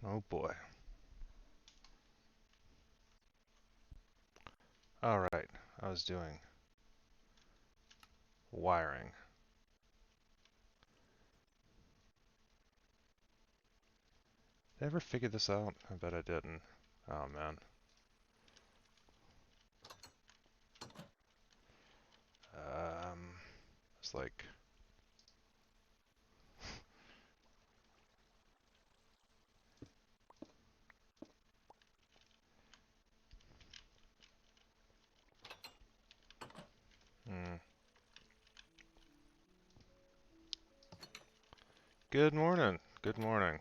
Oh boy. Alright, I was doing wiring. Did I ever figure this out? I bet I didn't. Oh man. It's like... Hmm. Good morning. Good morning.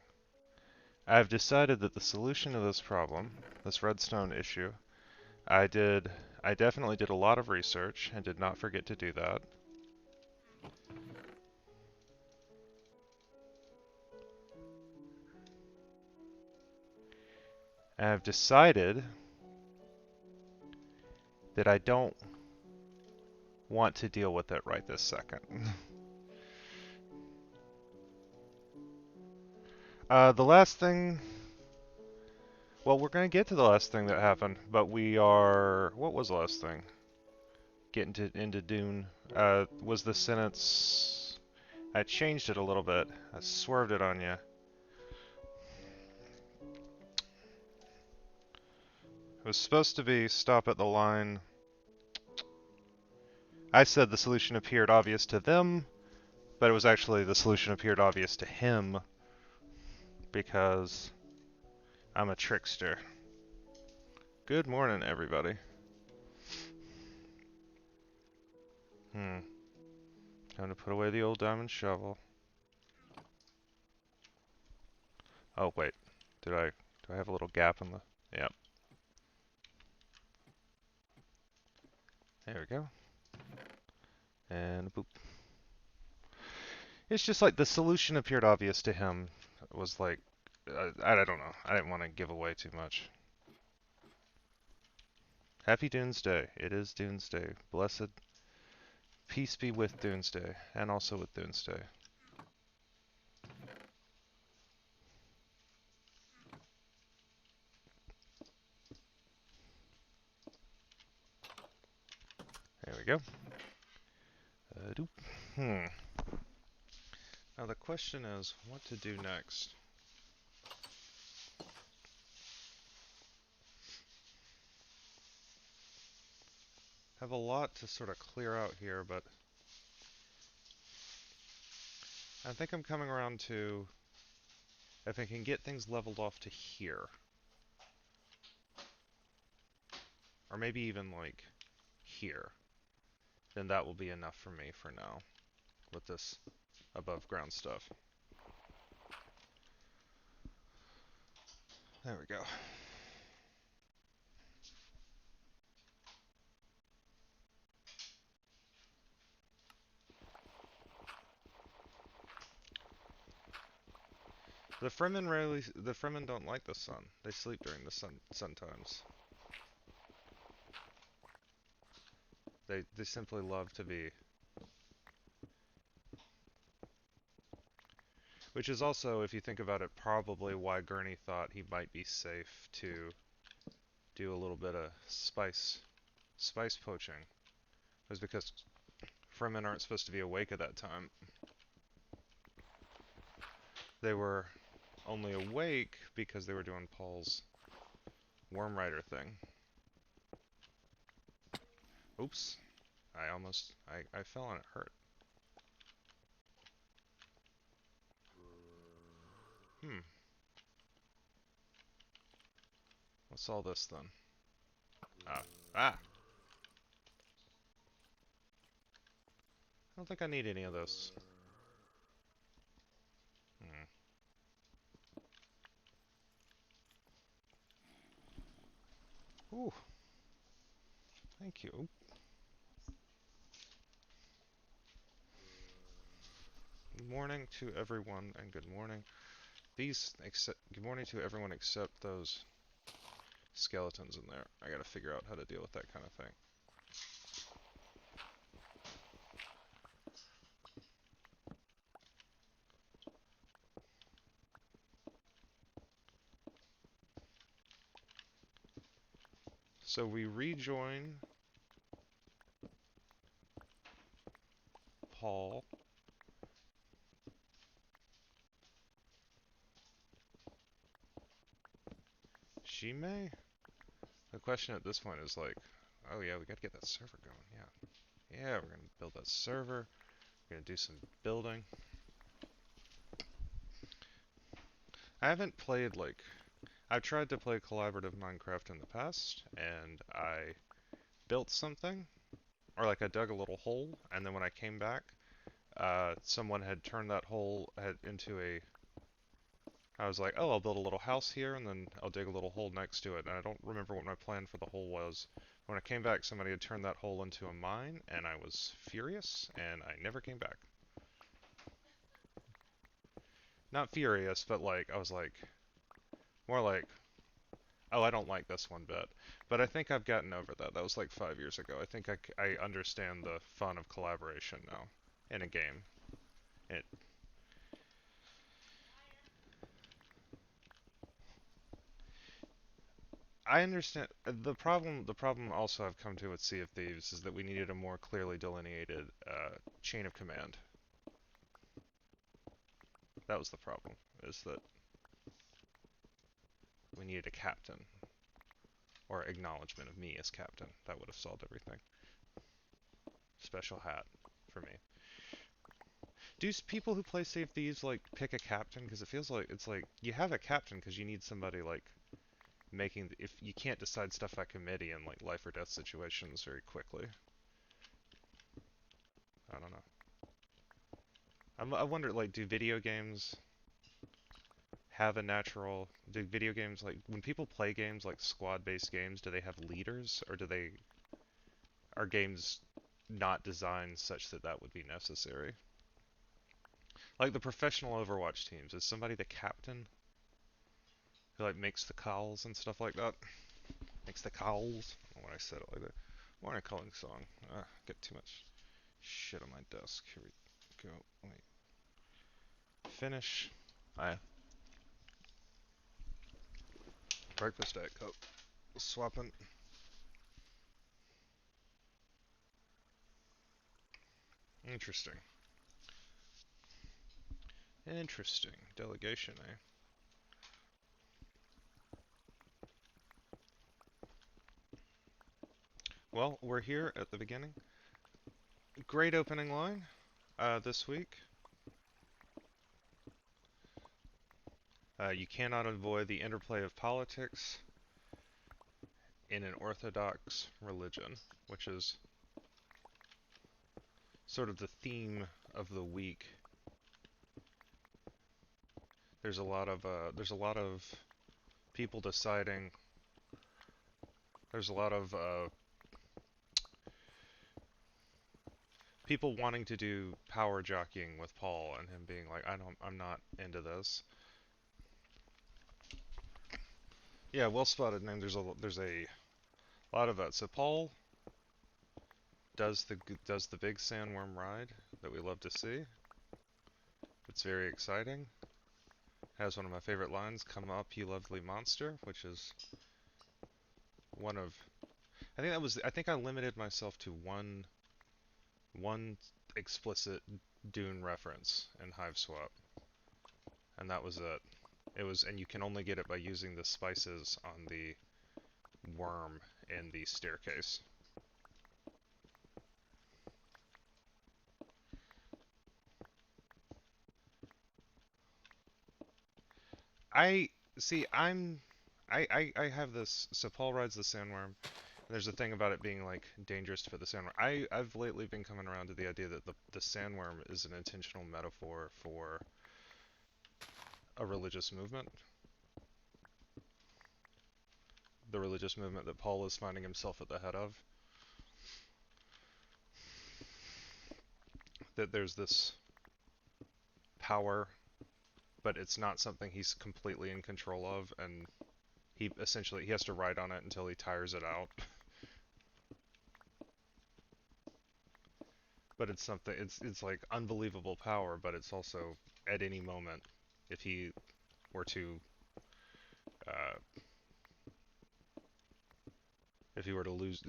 I've decided that the solution to this problem, this redstone issue, I definitely did a lot of research and did not forget to do that. And I've decided that I don't want to deal with it right this second. The last thing... Well, we're going to get to the last thing that happened, but we are... What was the last thing? Getting into Dune. Was the sentence... I changed it a little bit. I swerved it on you. It was supposed to be stop at the line. I said the solution appeared obvious to them, but it was actually the solution appeared obvious to him because I'm a trickster. Good morning, everybody. Time to put away the old diamond shovel. Oh, wait. Do I have a little gap in the... Yep. There we go. And boop. It's just like the solution appeared obvious to him. It was like... I don't know. I didn't want to give away too much. Happy Doomsday. It is Doomsday. Blessed peace be with Doomsday, and also with Doomsday. There we go. Now the question is, what to do next? I have a lot to sort of clear out here, but I think I'm coming around to if I can get things leveled off to here, or maybe even like here, then that will be enough for me for now with this above ground stuff. There we go. The Fremen don't like the sun. They sleep during the sun times. They simply love to be. Which is also, if you think about it, probably why Gurney thought he might be safe to do a little bit of spice poaching. Was because Fremen aren't supposed to be awake at that time. They were only awake because they were doing Paul's Worm Rider thing. Oops. I fell and it hurt. What's all this then? Ah! I don't think I need any of this. Ooh. Thank you. Good morning to everyone, and good morning. Good morning to everyone except those skeletons in there. I gotta figure out how to deal with that kind of thing. So we rejoin Paul. She may? The question at this point is like, oh yeah, we gotta get that server going, yeah. Yeah, we're gonna build that server. We're gonna do some building. I haven't played, like, I've tried to play collaborative Minecraft in the past, and I built something, or like I dug a little hole, and then when I came back, someone had turned that hole into a, I was like, oh, I'll build a little house here, and then I'll dig a little hole next to it, and I don't remember what my plan for the hole was. When I came back, somebody had turned that hole into a mine, and I was furious, and I never came back. Not furious, but like, I was like, more like, oh, I don't like this one bit. But I think I've gotten over that. That was like 5 years ago. I think I understand the fun of collaboration now in a game. It, I understand the problem also I've come to with Sea of Thieves is that we needed a more clearly delineated chain of command. That was the problem, is that we needed a captain, or acknowledgement of me as captain. That would have solved everything. Special hat for me. Do people who play Sea of Thieves like pick a captain? Because it feels like it's like you have a captain because you need somebody like making if you can't decide stuff by committee in like life or death situations very quickly. I don't know. I wonder, like, do video games have a natural? Do video games, like, when people play games like squad-based games, do they have leaders, or are games not designed such that that would be necessary? Like the professional Overwatch teams, is somebody the captain who like makes the calls and stuff like that? Makes the calls. When I said it like that. Why am I calling song? Get too much shit on my desk. Here we go. Wait. Finish. I breakfast Diet Coke. Swapping. Interesting. Interesting. Delegation, eh? Well, we're here at the beginning. Great opening line this week. You cannot avoid the interplay of politics in an orthodox religion, which is sort of the theme of the week. There's a lot of people deciding. There's a lot of people wanting to do power jockeying with Paul and him being like, I'm not into this. Yeah, well spotted, name. There's a lot of that. So Paul does the big sandworm ride that we love to see. It's very exciting. Has one of my favorite lines, "Come up, you lovely monster," which is one of I think I limited myself to one explicit Dune reference in Hive Swap, and that was it. It was, and you can only get it by using the spices on the worm in the staircase. I see. I have this. So Paul rides the sandworm. There's a thing about it being like dangerous for the sandworm. I've lately been coming around to the idea that the sandworm is an intentional metaphor for a religious movement. The religious movement that Paul is finding himself at the head of. That there's this power, but it's not something he's completely in control of, and he has to ride on it until he tires it out. But it's something it's like unbelievable power, but it's also at any moment, if he were to uh, if he were to lose,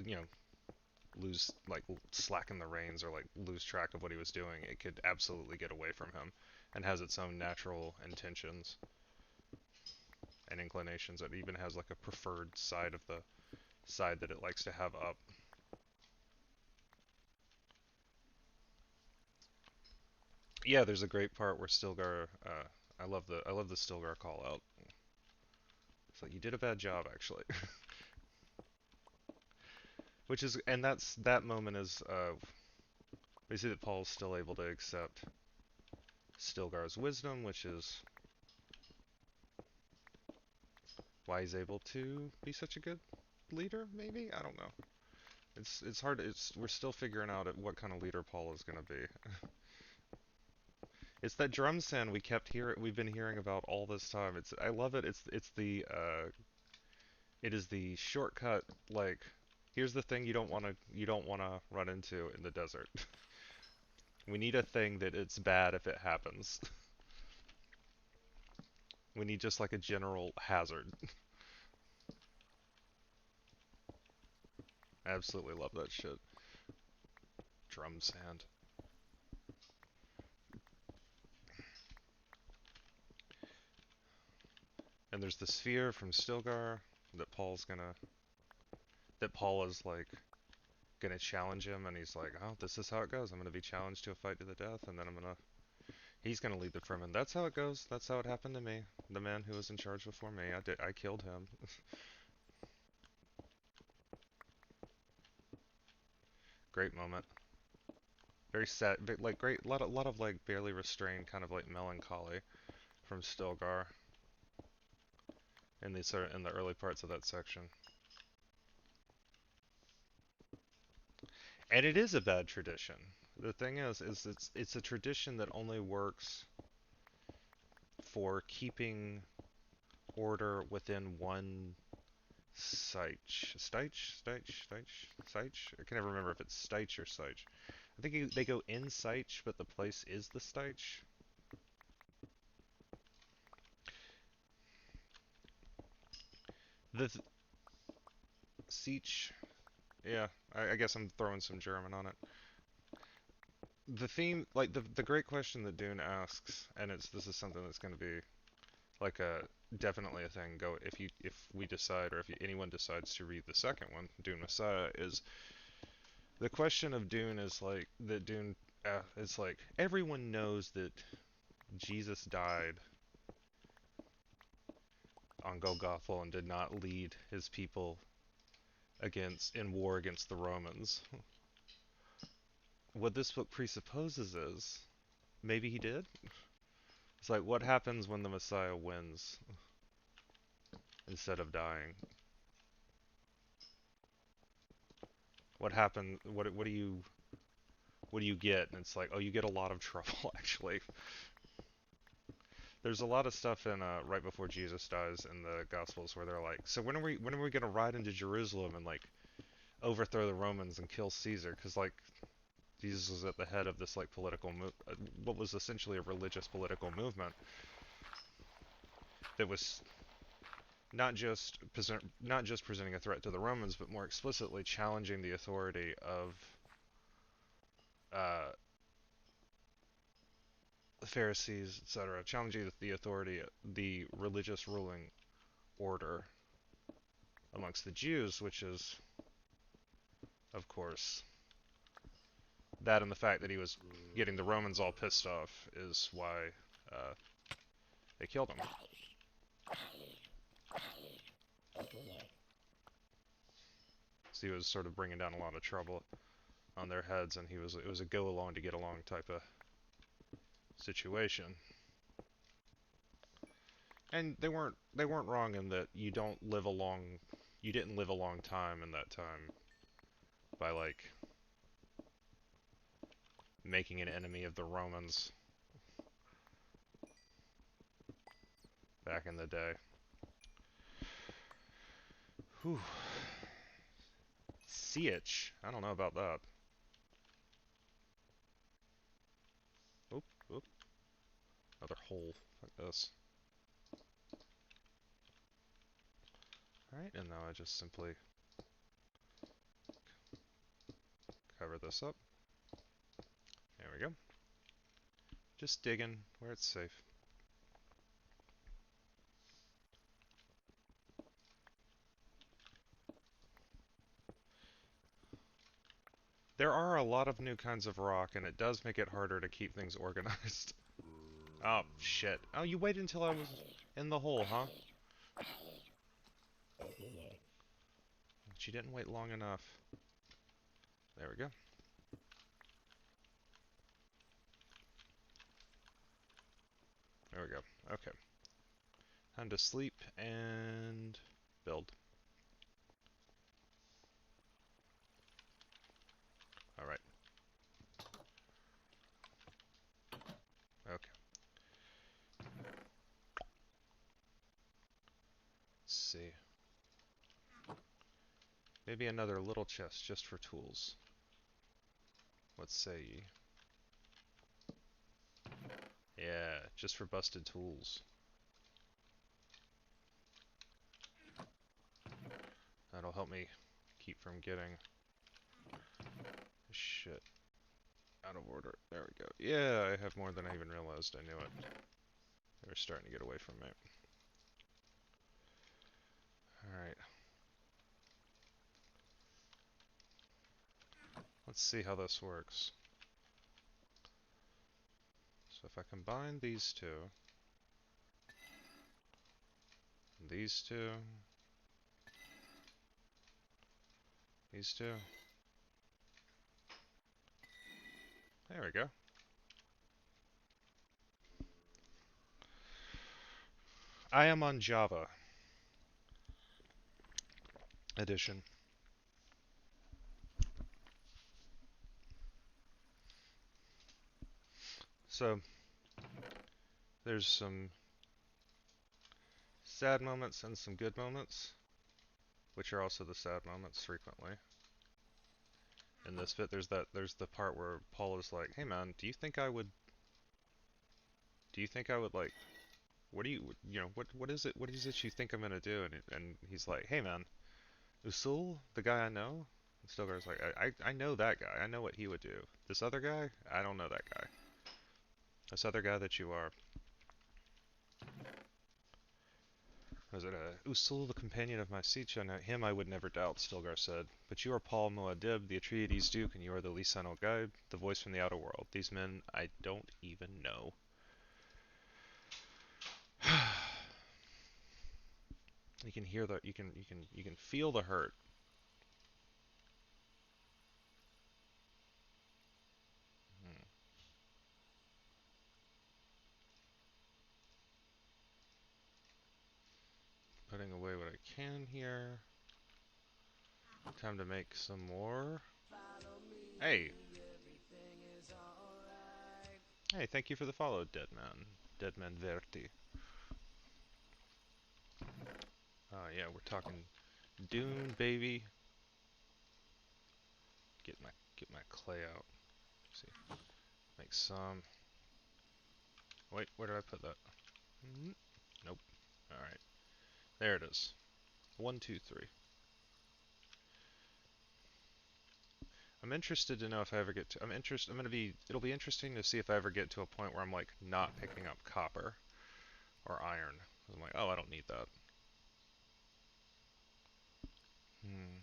like slacken the reins or like lose track of what he was doing, it could absolutely get away from him, and has its own natural intentions and inclinations. It even has like a preferred side of the side that it likes to have up. Yeah, there's a great part where Stilgar. I love the Stilgar call out. It's like you did a bad job actually, which is and that moment is we see that Paul's still able to accept Stilgar's wisdom, which is why he's able to be such a good leader. Maybe I don't know. It's hard. We're still figuring out what kind of leader Paul is gonna be. It's that drum sound we've been hearing about all this time. I love it. It is the shortcut. Like, here's the thing you don't wanna run into in the desert. We need a thing that it's bad if it happens. We need just like a general hazard. Absolutely love that shit. Drum sand. And there's the sphere from Stilgar that Paul is like gonna challenge him, and he's like, "Oh, this is how it goes. I'm gonna be challenged to a fight to the death, and then he's gonna lead the Fremen. That's how it goes. That's how it happened to me. The man who was in charge before me, I killed him." Great moment. Very sad, but like great, lot of like barely restrained kind of like melancholy from Stilgar in the early parts of that section. And it is a bad tradition. The thing is it's a tradition that only works for keeping order within one Steich? I can never remember if it's Steich or Seich. I think they go in Seich, but the place is the Steich. The Siege, yeah, I guess I'm throwing some German on it. The theme, like the great question that Dune asks, and this is something that's going to be like definitely a thing. If we decide, or if anyone decides to read the second one, Dune Messiah, is the question of Dune is like that Dune is like everyone knows that Jesus died on Golgotha and did not lead his people in war against the Romans. What this book presupposes is maybe he did. It's like what happens when the Messiah wins instead of dying? What happened? What do you get? And it's like, oh, you get a lot of trouble actually. There's a lot of stuff in right before Jesus dies in the Gospels where they're like, so when are we gonna ride into Jerusalem and like overthrow the Romans and kill Caesar? Because like Jesus was at the head of this like what was essentially a religious political movement that was not just presenting a threat to the Romans, but more explicitly challenging the authority of uh, the Pharisees, etc., challenging the authority, the religious ruling order amongst the Jews, which is, of course, that and the fact that he was getting the Romans all pissed off is why uh, they killed him. So he was sort of bringing down a lot of trouble on their heads, and it was a go along to get along type of situation. And they weren't wrong in that you didn't live a long time in that time by like making an enemy of the Romans back in the day. Whew. Siege. I don't know about that. Oop, oop. Another hole like this. Alright, and now I just simply cover this up. There we go. Just digging where it's safe. There are a lot of new kinds of rock, and it does make it harder to keep things organized. Oh, shit. Oh, you waited until I was in the hole, huh? But you didn't wait long enough. There we go. There we go. Okay. Time to sleep and build. Alright. Okay. Let's see. Maybe another little chest just for tools. What say ye? Yeah, just for busted tools. That'll help me keep from getting shit out of order. There we go. Yeah, I have more than I even realized. I knew it. They were starting to get away from me. Alright. Let's see how this works. So if I combine these two, these two, these two, there we go. I am on Java edition. So there's some sad moments and some good moments, which are also the sad moments frequently. In this bit, there's the part where Paul is like, "Hey man, do you think I would like, what do you know, what is it you think I'm gonna do?" And he's like, "Hey man, Usul, the guy I know." And Stilgar's like, I know that guy. I know what he would do. This other guy, I don't know that guy. This other guy that you are. Was it Usul, the companion of my siege? I know him I would never doubt, Stilgar said. But you are Paul Muad'Dib, the Atreides Duke, and you are the Lisano guide, the voice from the outer world. These men I don't even know. You can hear the you can feel the hurt. Hmm. Putting away what I can here. Time to make some more. Hey. Hey, thank you for the follow, Deadman. Deadman Verti. Oh yeah, we're talking Dune, baby. Get my clay out. Let's see. Make some. Wait, where did I put that? Nope. Alright. There it is. 1, 2, 3. I'm interested to know if I ever get to it'll be interesting to see if I ever get to a point where I'm like not picking up copper or iron. I'm like, oh, I don't need that. Hmm.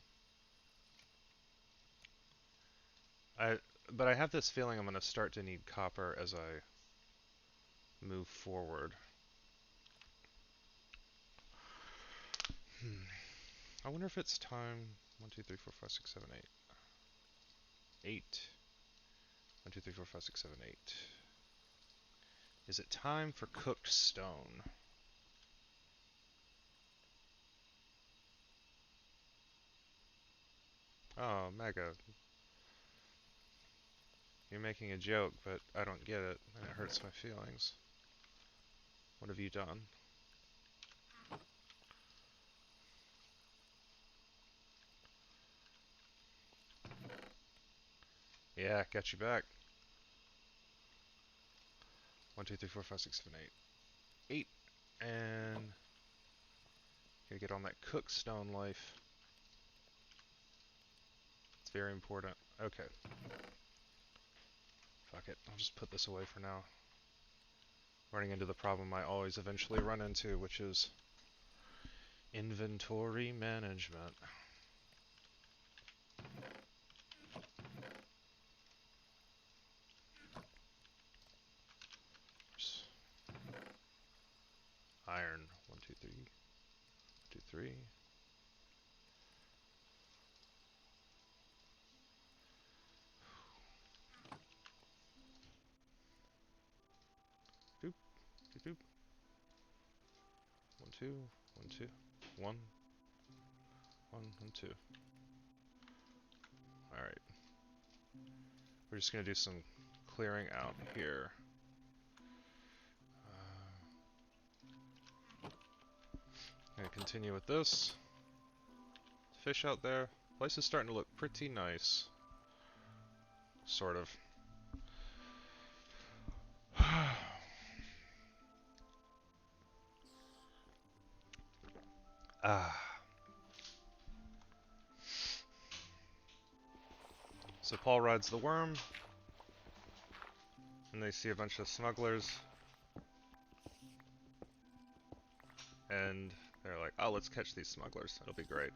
I but I have this feeling I'm going to start to need copper as I move forward. Hmm. I wonder if it's time. 1, 2, 3, 4, 5, 6, 7, 8. 8. 1, 2, 3, 4, 5, 6, 7, 8. Is it time for cooked stone? Oh, Mega. You're making a joke, but I don't get it, and it hurts my feelings. What have you done? Yeah, got you back. 1, 2, 3, 4, 5, 6, 7, 8. 8. And gotta get on that cookstone life. It's very important. Okay. Fuck it. I'll just put this away for now. Running into the problem I always eventually run into, which is inventory management. Iron. 1, 2, 3. 2, 3. Doop, doop, doop. 1, 2, 1, 2. 1, 1, and 2. Alright. We're just gonna do some clearing out here. Gonna continue with this. Fish out there. Place is starting to look pretty nice. Sort of. So Paul rides the worm, and they see a bunch of smugglers, and they're like, oh, let's catch these smugglers, it'll be great.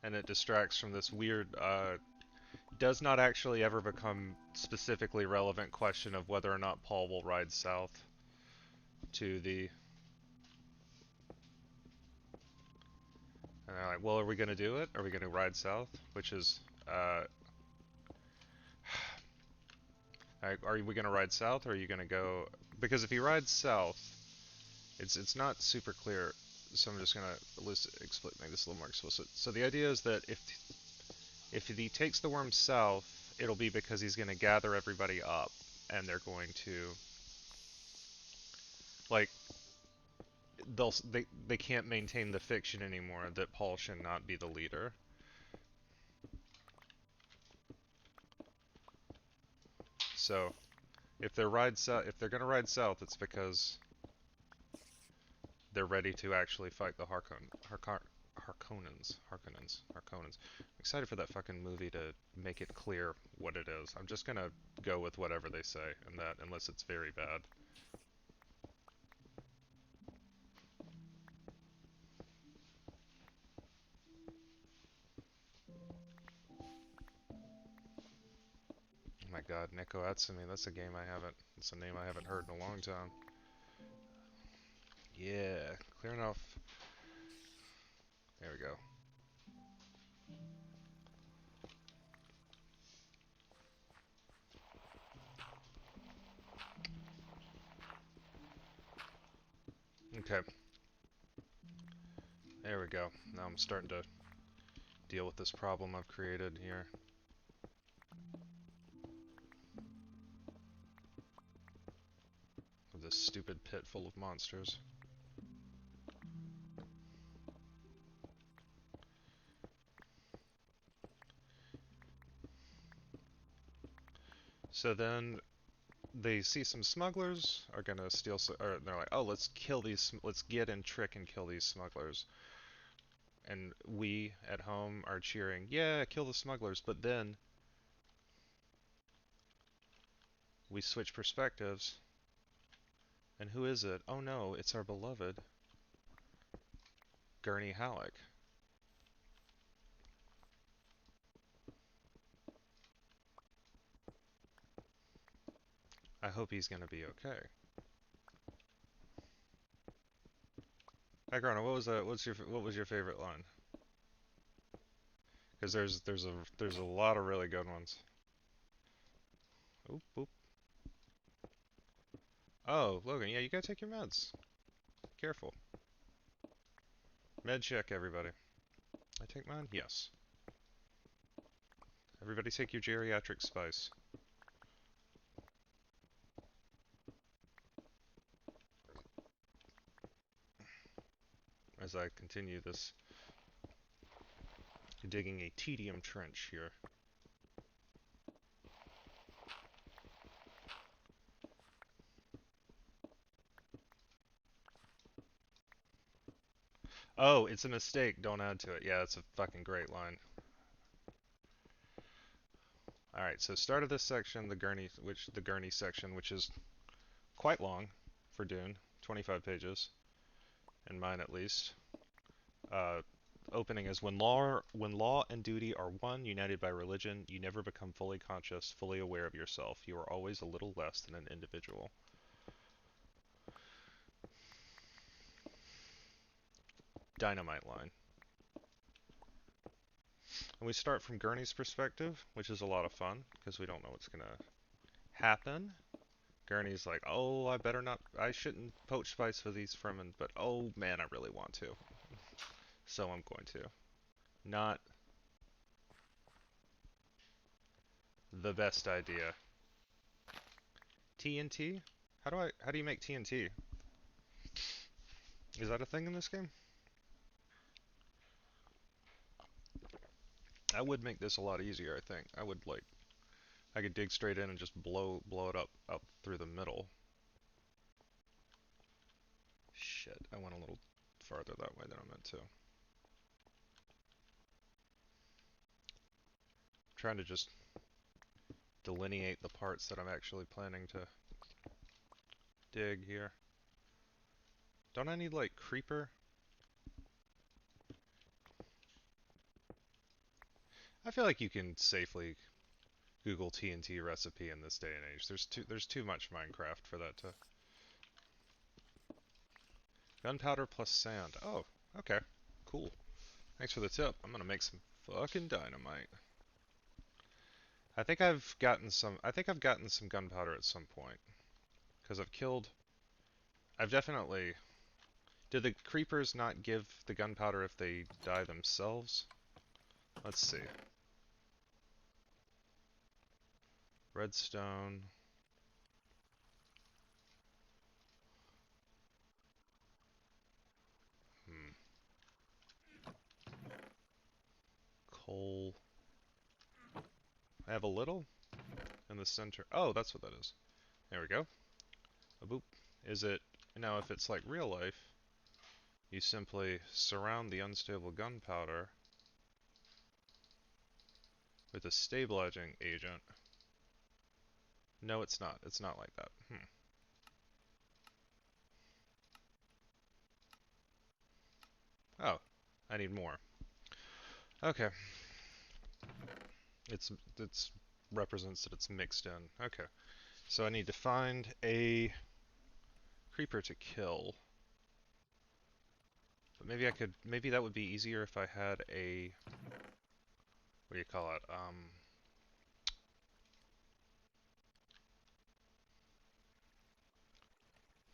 And it distracts from this weird, does not actually ever become specifically relevant question of whether or not Paul will ride south to the... And they're like, well, are we going to do it? Are we going to ride south? Which is, are we going to ride south, or are you going to go... Because if he rides south, it's not super clear, so I'm just going to make this a little more explicit. So the idea is that if he takes the worm south, it'll be because he's going to gather everybody up, and they're going to... Like, they can't maintain the fiction anymore that Paul should not be the leader. So, if they're gonna ride south, it's because they're ready to actually fight the Harkonnens. I'm excited for that fucking movie to make it clear what it is. I'm just gonna go with whatever they say, and that unless it's very bad. Oh my god, Neko Atsumi, that's a game it's a name I haven't heard in a long time. Yeah, clearing off. There we go. Okay. There we go. Now I'm starting to deal with this problem I've created here. With this stupid pit full of monsters. So then they see some smugglers are gonna steal, or they're like, oh, let's get in trick and kill these smugglers. And we at home are cheering, yeah, kill the smugglers. But then we switch perspectives, and who is it? Oh no, it's our beloved Gurney Halleck. I hope he's gonna be okay. Hey, Grana, what was your favorite line? Because there's a lot of really good ones. Oop, oop. Oh, Logan, yeah, you gotta take your meds. Careful. Med check, everybody. I take mine? Yes. Everybody take your geriatric spice. As I continue this, digging a tedium trench here. Oh, it's a mistake. Don't add to it. Yeah, that's a fucking great line. Alright. Alright, so start of this section, the gurney section, which is quite long for Dune, 25 pages, in mine at least. Opening is when law and duty are one, united by religion, you never become fully conscious, fully aware of yourself. You are always a little less than an individual. Dynamite line. And we start from Gurney's perspective, which is a lot of fun, because we don't know what's gonna happen. Gurney's like, oh, I shouldn't poach spice for these Fremen, but oh man, I really want to. So I'm going to. Not the best idea. TNT? How do you make TNT? Is that a thing in this game? I would make this a lot easier, I think. I could dig straight in and just blow it up through the middle. Shit, I went a little farther that way than I meant to. Trying to just delineate the parts that I'm actually planning to dig here. Don't I need, like, creeper? I feel like you can safely Google TNT recipe in this day and age. There's too much Minecraft for that to... Gunpowder plus sand. Oh, okay. Cool. Thanks for the tip. I'm gonna make some fucking dynamite. I think I've gotten some gunpowder at some point. Because I've definitely... Did the creepers not give the gunpowder if they die themselves? Let's see. Redstone. Hmm. Coal. I have a little in the center. Oh, that's what that is. There we go. A boop. Is it... Now, if it's like real life, you simply surround the unstable gunpowder with a stabilizing agent. No, it's not. It's not like that. Oh, I need more. Okay. It's represents that it's mixed in. Okay. So I need to find a creeper to kill. But maybe that would be easier if I had a, what do you call it?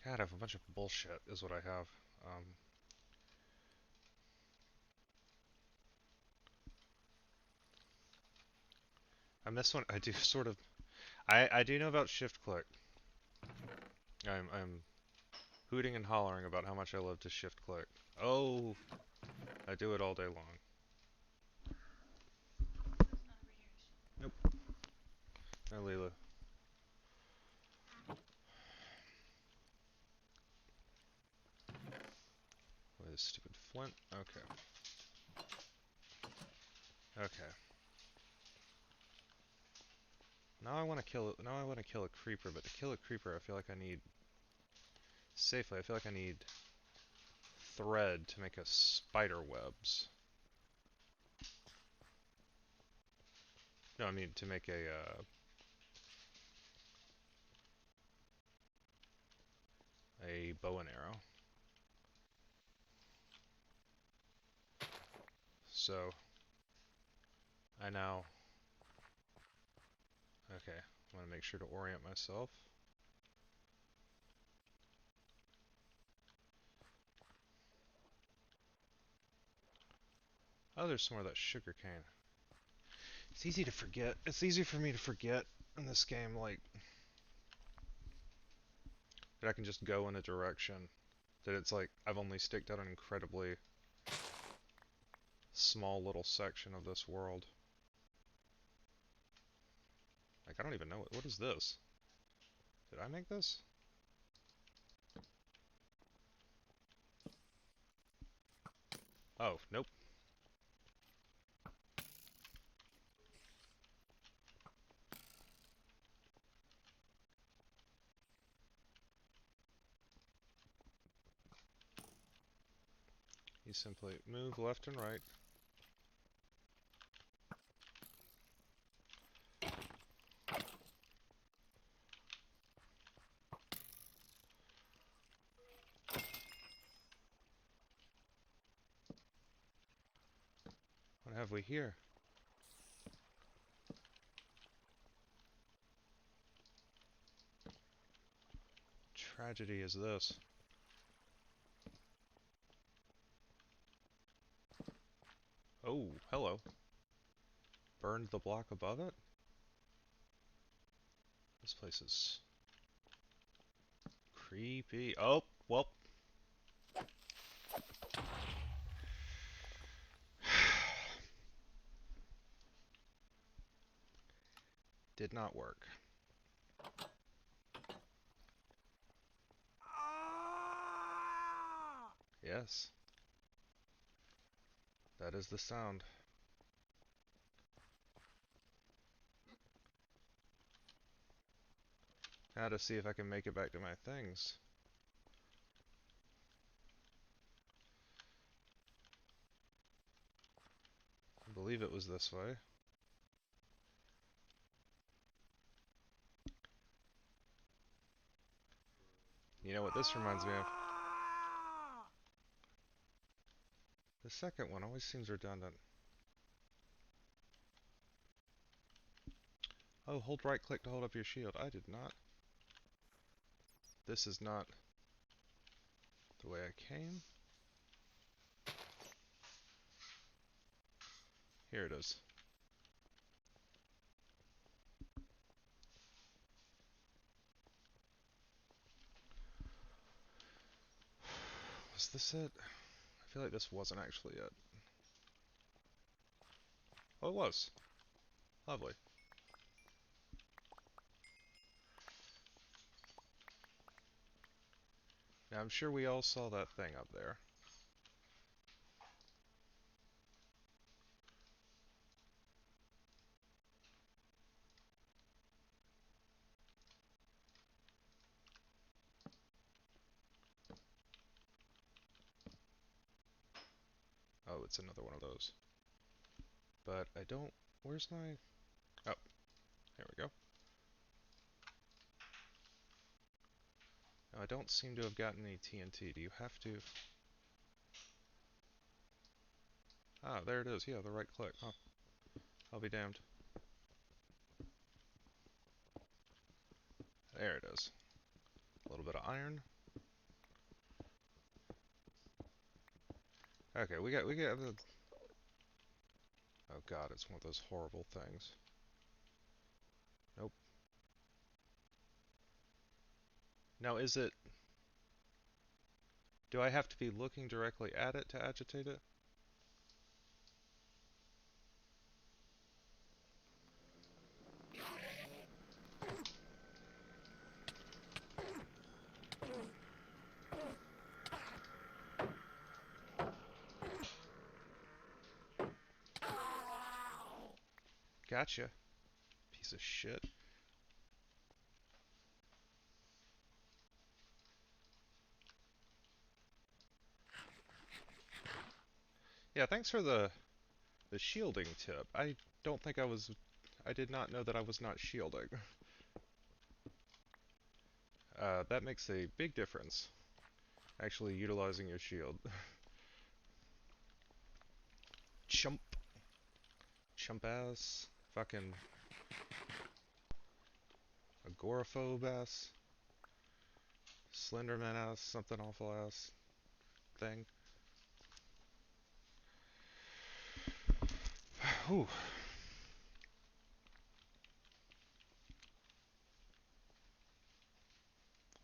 God, I have a bunch of bullshit is what I have. And this one, I do sort of, I do know about shift click. I'm hooting and hollering about how much I love to shift click. Oh, I do it all day long. Nope. No, Leela. What is stupid flint? Okay. Okay. Now I want to kill. Now I want to kill a creeper, but to kill a creeper, I feel like I need safely. I feel like I need thread to make us spider webs. No, I mean to make a bow and arrow. So I now. Okay, I want to make sure to orient myself. Oh, there's some more of that sugar cane. It's easy to forget. It's easy for me to forget in this game, like, that I can just go in a direction. That it's like, I've only staked out an incredibly small little section of this world. Like, I don't even know what is this? Did I make this? Oh, nope. You simply move left and right. What have we here? Tragedy is this? Oh, hello. Burned the block above it? This place is creepy. Oh, well. Did not work. Yes. That is the sound. Now to see if I can make it back to my things. I believe it was this way. You know what this reminds me of? The second one always seems redundant. Oh, hold right click to hold up your shield. I did not. This is not the way I came. Here it is. Was this it? I feel like this wasn't actually it. Oh, it was. Lovely. Now, I'm sure we all saw that thing up there. Oh, it's another one of those. But I don't... Where's my... Oh, there we go. Now, I don't seem to have gotten any TNT. Do you have to... Ah, there it is. Yeah, the right click. Huh. I'll be damned. There it is. A little bit of iron. Okay, we got the... Oh god, it's one of those horrible things. Nope. Now, is it... Do I have to be looking directly at it to agitate it? Gotcha. Piece of shit. Yeah, thanks for the shielding tip. I don't think I was... I did not know that I was not shielding. That makes a big difference. Actually utilizing your shield. Chump. Chump ass. Fucking... agoraphobe ass. Slenderman ass. Something awful ass. Thing. Whew.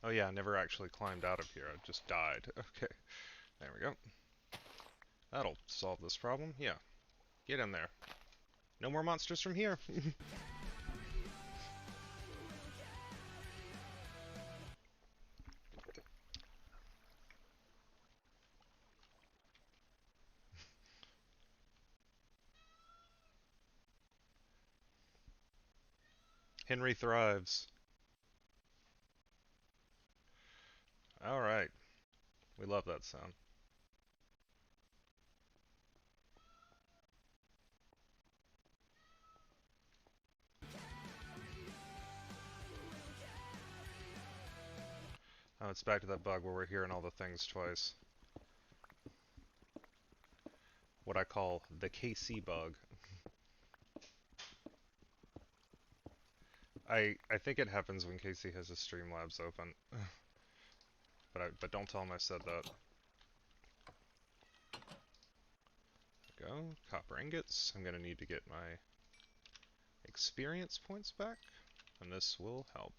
Oh yeah, I never actually climbed out of here. I just died. Okay. There we go. That'll solve this problem. Yeah. Get in there. No more monsters from here. Henry thrives. Alright. We love that sound. Oh, it's back to that bug where we're hearing all the things twice. What I call the KC bug. I think it happens when Casey has his Streamlabs open. But don't tell him I said that. There we go. Copper ingots. I'm gonna need to get my experience points back, and this will help.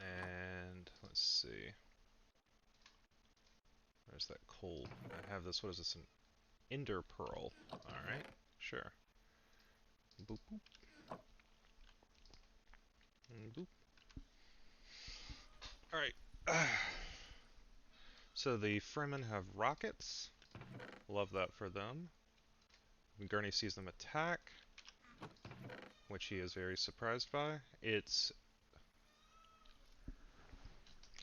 And let's see. There's that coal. I have this. What is this? An ender pearl. Alright, sure. Boop boop. Boop. Alright. So the Fremen have rockets. Love that for them. When Gurney sees them attack, which he is very surprised by, it's...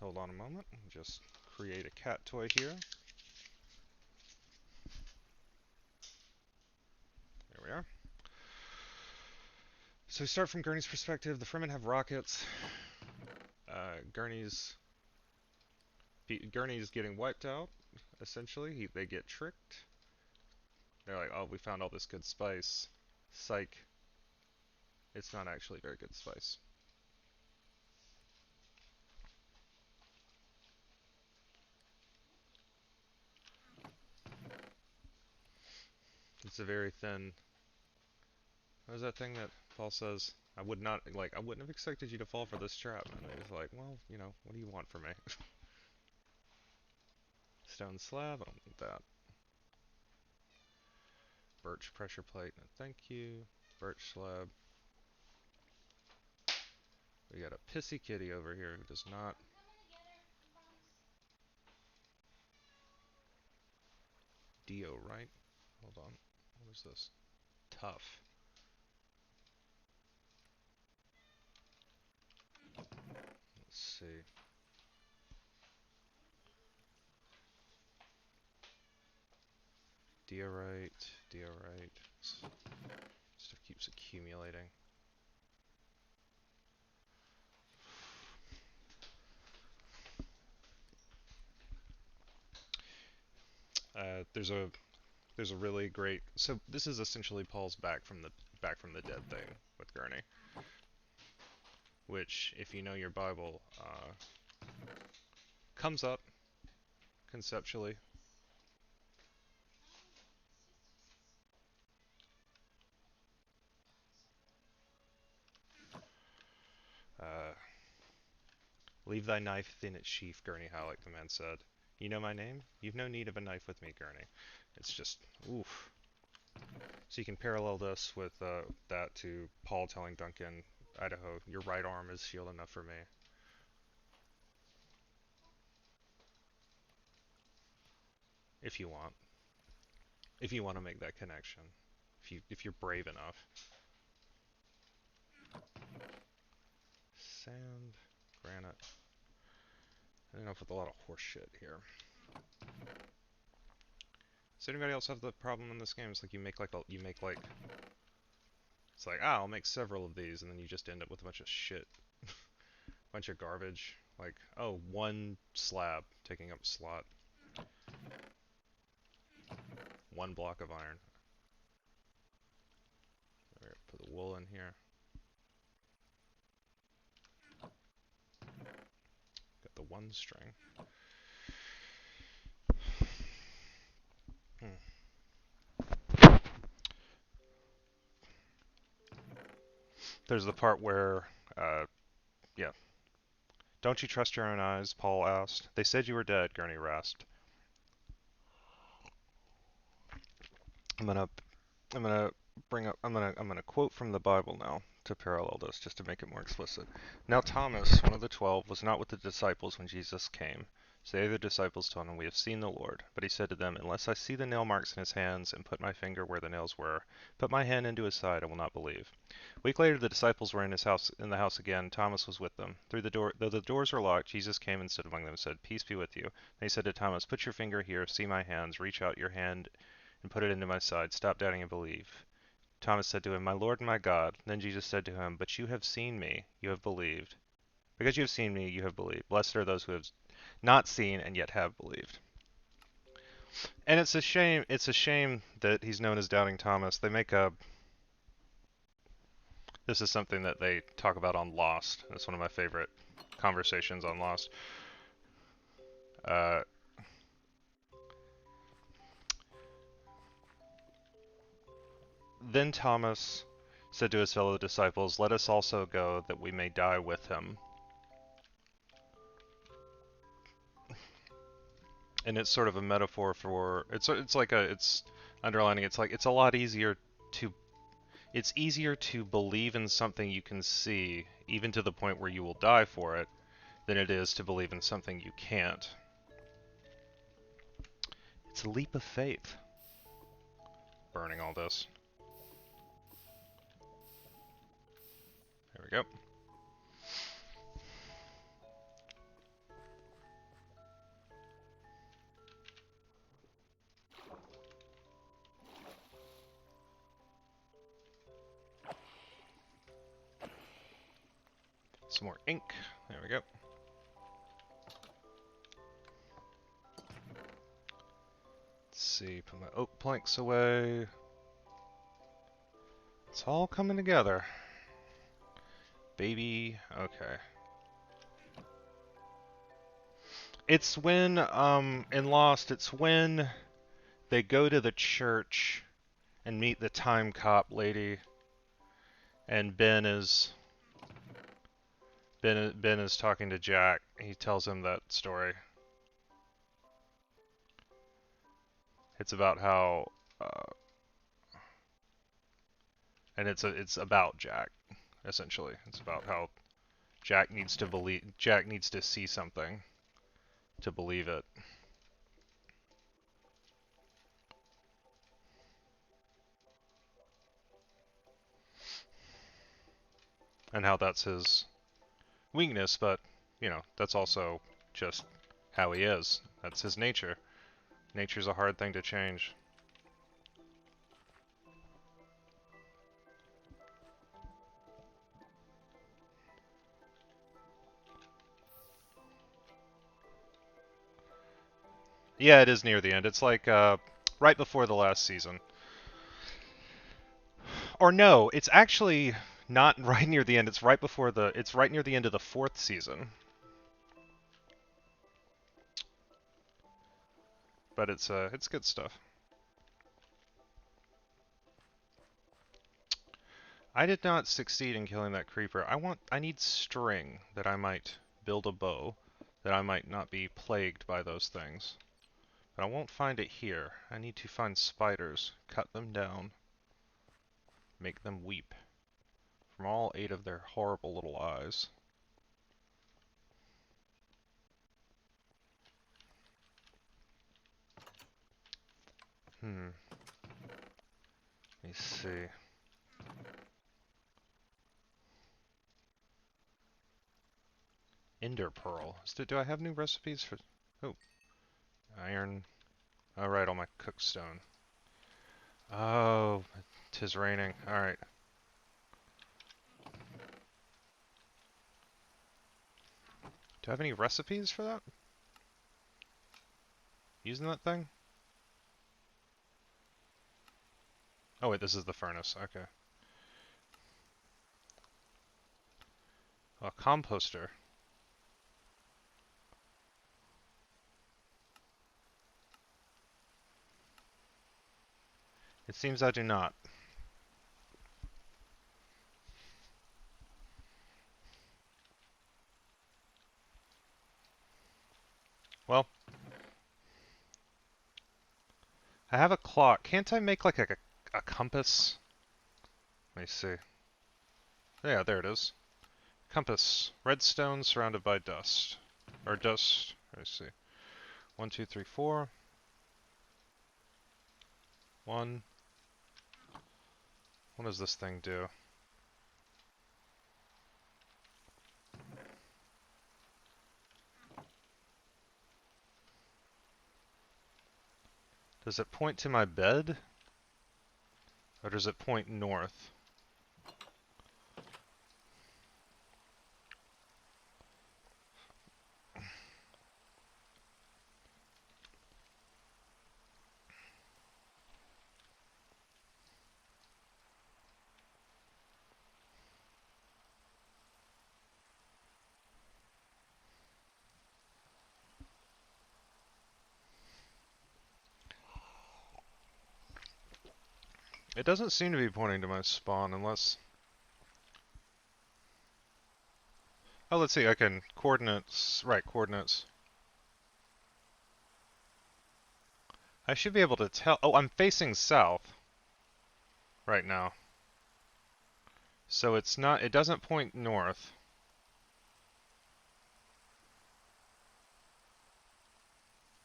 Hold on a moment. Just create a cat toy here. There we are. So we start from Gurney's perspective. The Fremen have rockets. Gurney's getting wiped out, essentially. They get tricked. They're like, oh, we found all this good spice. Psych. It's not actually very good spice. It's a very thin... What was that thing that Paul says? I wouldn't have expected you to fall for this trap. And he's like, well, you know, what do you want from me? Stone slab, I don't need that. Birch pressure plate, no thank you. Birch slab. We got a pissy kitty over here who does not... Dio, right? Hold on. What is this? Tough. Let's see. Diorite, diorite. Stuff keeps accumulating. There's a really great... So this is essentially Paul's back from the dead thing with Gurney, which, if you know your Bible, comes up conceptually. Uh, Leave thy knife within its sheath, Gurney Halleck, the man said. You know my name? You've no need of a knife with me, Gurney. It's just, oof. So you can parallel this with that to Paul telling Duncan, Idaho, your right arm is shield enough for me. If you want. If you want to make that connection. If you're brave enough. Sand, granite. I don't know if with a lot of horse shit here. Does anybody else have the problem in this game? It's like you make like it's like, I'll make several of these, and then you just end up with a bunch of shit. Bunch of garbage. Like, oh, one slab taking up a slot. One block of iron. Alright, put the wool in here. Got the one string. There's the part where, yeah. Don't you trust your own eyes? Paul asked. They said you were dead, Gurney rasped. I'm gonna quote from the Bible now to parallel this, just to make it more explicit. Now Thomas, one of the 12, was not with the disciples when Jesus came. So the other disciples told him, we have seen the Lord. But he said to them, unless I see the nail marks in his hands and put my finger where the nails were, put my hand into his side, I will not believe. A week later, the disciples were in the house again. Thomas was with them. Though the doors were locked, Jesus came and stood among them and said, peace be with you. Then he said to Thomas, put your finger here, see my hands, reach out your hand and put it into my side. Stop doubting and believe. Thomas said to him, "My Lord and my God." Then Jesus said to him, "But you have seen me, you have believed. Because you have seen me, you have believed. Blessed are those who have not seen and yet have believed." And it's a shame that he's known as Doubting Thomas. This is something that they talk about on Lost. It's one of my favorite conversations on Lost. Uh, Then Thomas said to his fellow disciples, "Let us also go, that we may die with him." And it's sort of a metaphor for it's underlining. It's like to it's easier to believe in something you can see, even to the point where you will die for it, than it is to believe in something you can't. It's a leap of faith. Burning all this. There we go. Some more ink. There we go. Let's see, put my oak planks away. It's all coming together. Baby, okay. It's when, in Lost, it's when they go to the church and meet the time cop lady, and Ben is talking to Jack. He tells him that story. It's about how, and it's about Jack, essentially. It's about how Jack needs to see something to believe it. And how that's his weakness, but, you know, that's also just how he is. That's his nature. Nature's a hard thing to change. Yeah, it is near the end. It's like, right before the last season. Or no, it's actually not right near the end. It's right near the end of the 4th season. But it's good stuff. I did not succeed in killing that creeper. I need string that I might build a bow, that I might not be plagued by those things. But I won't find it here. I need to find spiders, cut them down, make them weep from all 8 of their horrible little eyes. Let me see. Ender pearl. Do I have new recipes for... Oh. Iron. Alright, all my cookstone. Oh, 'tis raining. Alright. Do I have any recipes for that? Using that thing? Oh wait, this is the furnace. Okay. A composter. It seems I do not. Well, I have a clock. Can't I make like a compass? Let me see. Yeah, there it is. Compass. Redstone surrounded by dust. Or dust. Let me see. 1, 2, 3, 4. 1. What does this thing do? Does it point to my bed? Or does it point north? It doesn't seem to be pointing to my spawn unless... Oh, let's see, I can... Coordinates... Right, coordinates. I should be able to tell... Oh, I'm facing south right now. So it's not... It doesn't point north.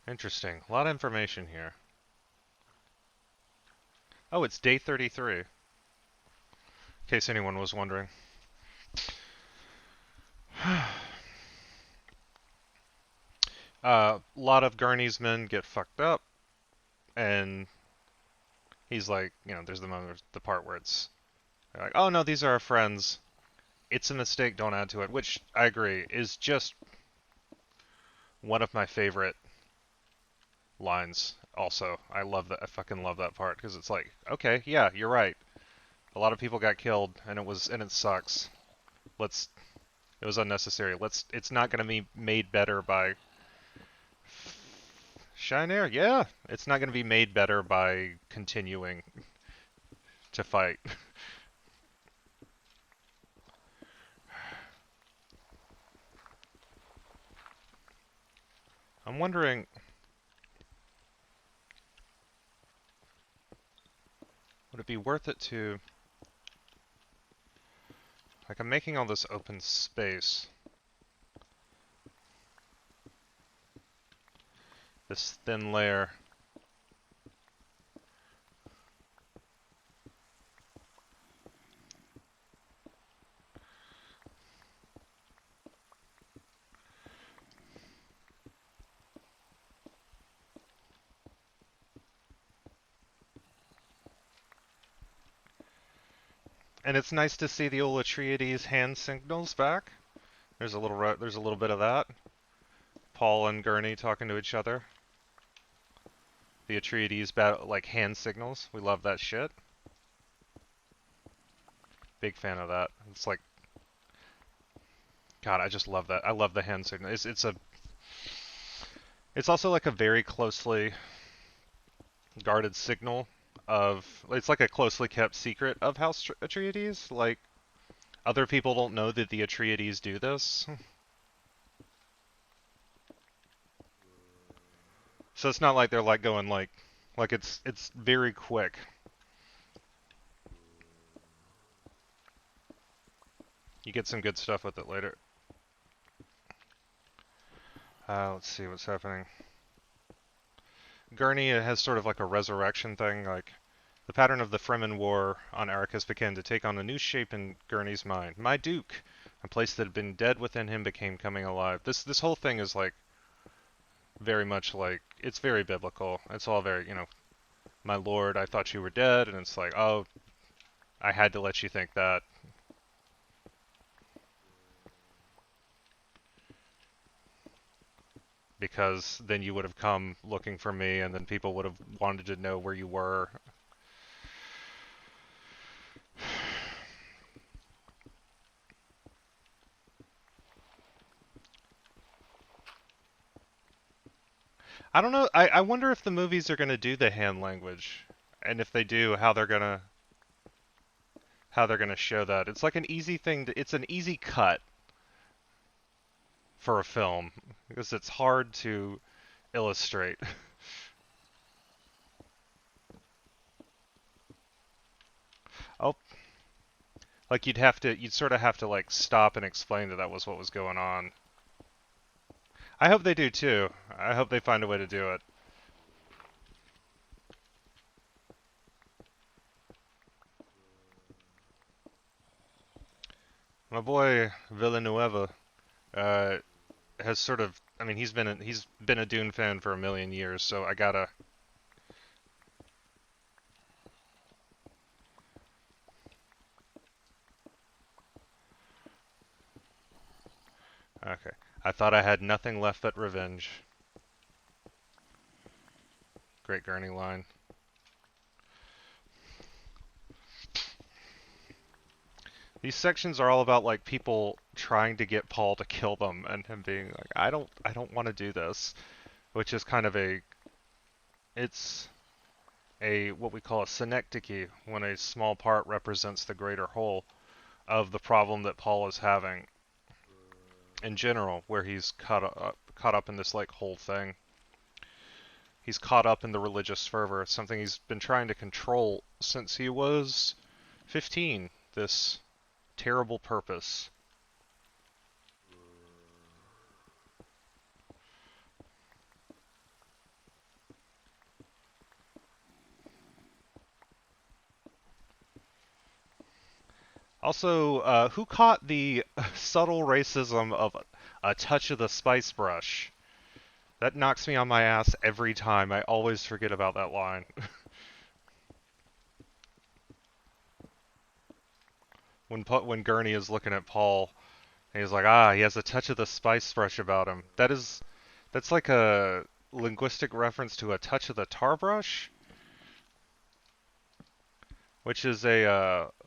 Interesting. A lot of information here. Oh, it's day 33. In case anyone was wondering. A lot of Gurney's men get fucked up, and he's like, you know, there's the part where it's like, oh no, these are our friends. It's a mistake, don't add to it, which I agree is just one of my favorite lines. Also, I love that. I fucking love that part because it's like, okay, yeah, you're right. A lot of people got killed, and it sucks. It was unnecessary. It's not going to be made better by Shine Air. Yeah, it's not going to be made better by continuing to fight. I'm wondering, would it be worth it to, like, I'm making all this open space. This thin layer. And it's nice to see the old Atreides hand signals back. There's a little bit of that. Paul and Gurney talking to each other. The Atreides like hand signals. We love that shit. Big fan of that. It's like, God, I just love that. I love the hand signal. It's also like a very closely guarded signal of, it's like a closely kept secret of House Atreides. Like, other people don't know that the Atreides do this. So it's not like they're like going like it's very quick. You get some good stuff with it later. Let's see what's happening. Gurney has sort of like a resurrection thing, like the pattern of the Fremen War on Arrakis began to take on a new shape in Gurney's mind. My Duke, a place that had been dead within him, became coming alive. This whole thing is like very much like, it's very biblical. It's all very, you know, my lord, I thought you were dead, and it's like, oh, I had to let you think that. Because then you would have come looking for me, and then people would have wanted to know where you were. I don't know. I wonder if the movies are going to do the hand language, and if they do, how they're gonna show that. It's like an easy thing. It's an easy cut for a film because it's hard to illustrate. Oh, like you'd sort of have to like stop and explain that that was what was going on. I hope they do too. I hope they find a way to do it. My boy Villanueva uh, has sort of. I mean, he's been a Dune fan for a million years, so I gotta. I thought I had nothing left but revenge. Great Gurney line. These sections are all about like people trying to get Paul to kill them and him being like, I don't want to do this, which is kind of it's a what we call a synecdoche when a small part represents the greater whole of the problem that Paul is having in general, where he's caught up in this like whole thing. He's caught up in the religious fervor, something he's been trying to control since he was 15. This terrible purpose. Also, who caught the subtle racism of a touch of the spice brush? That knocks me on my ass every time. I always forget about that line. When Gurney is looking at Paul, and he's like, he has a touch of the spice brush about him. That's like a linguistic reference to a touch of the tar brush, which is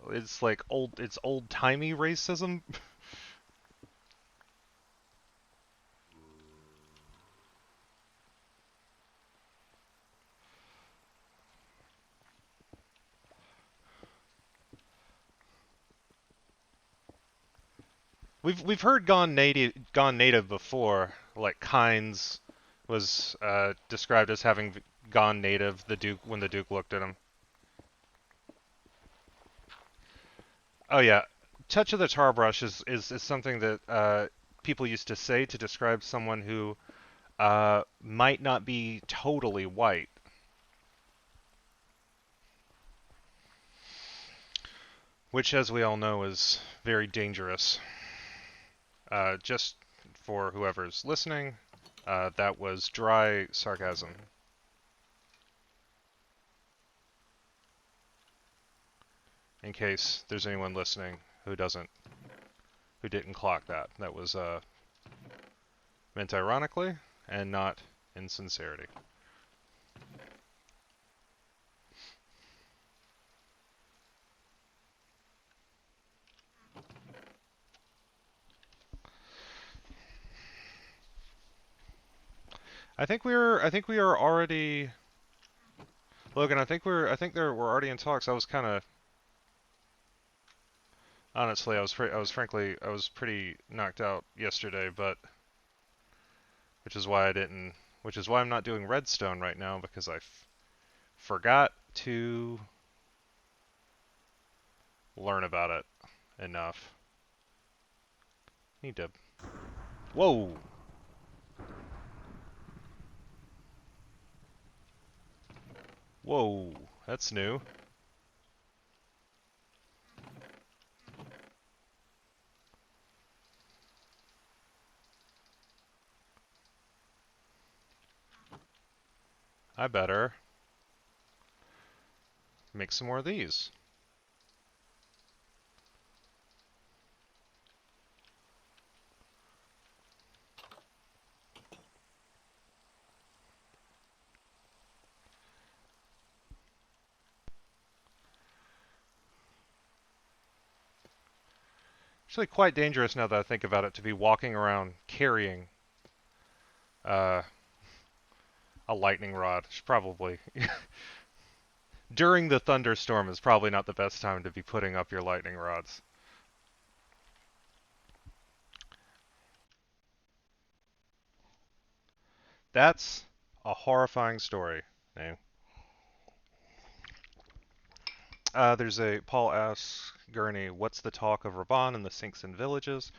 it's like it's old-timey racism. We've heard Gone Native before. Like Kynes was described as having gone native. The Duke when the Duke looked at him. Oh yeah, touch of the tar brush is something that people used to say to describe someone who might not be totally white. Which, as we all know, is very dangerous. Just for whoever's listening, that was dry sarcasm. In case there's anyone listening who didn't clock that. That was meant ironically and not in sincerity. I think we are already Logan, I think we're already in talks. I was kind of honestly, I was pretty knocked out yesterday, but which is why I didn't which is why I'm not doing Redstone right now because I forgot to learn about it enough. Need to Whoa. Whoa, that's new. I better make some more of these. Actually quite dangerous now that I think about it to be walking around carrying uh, a lightning rod. Should probably during the thunderstorm is probably not the best time to be putting up your lightning rods. That's a horrifying story. Name. There's a Paul asks Gurney, "What's the talk of Raban and the sinks and villages?"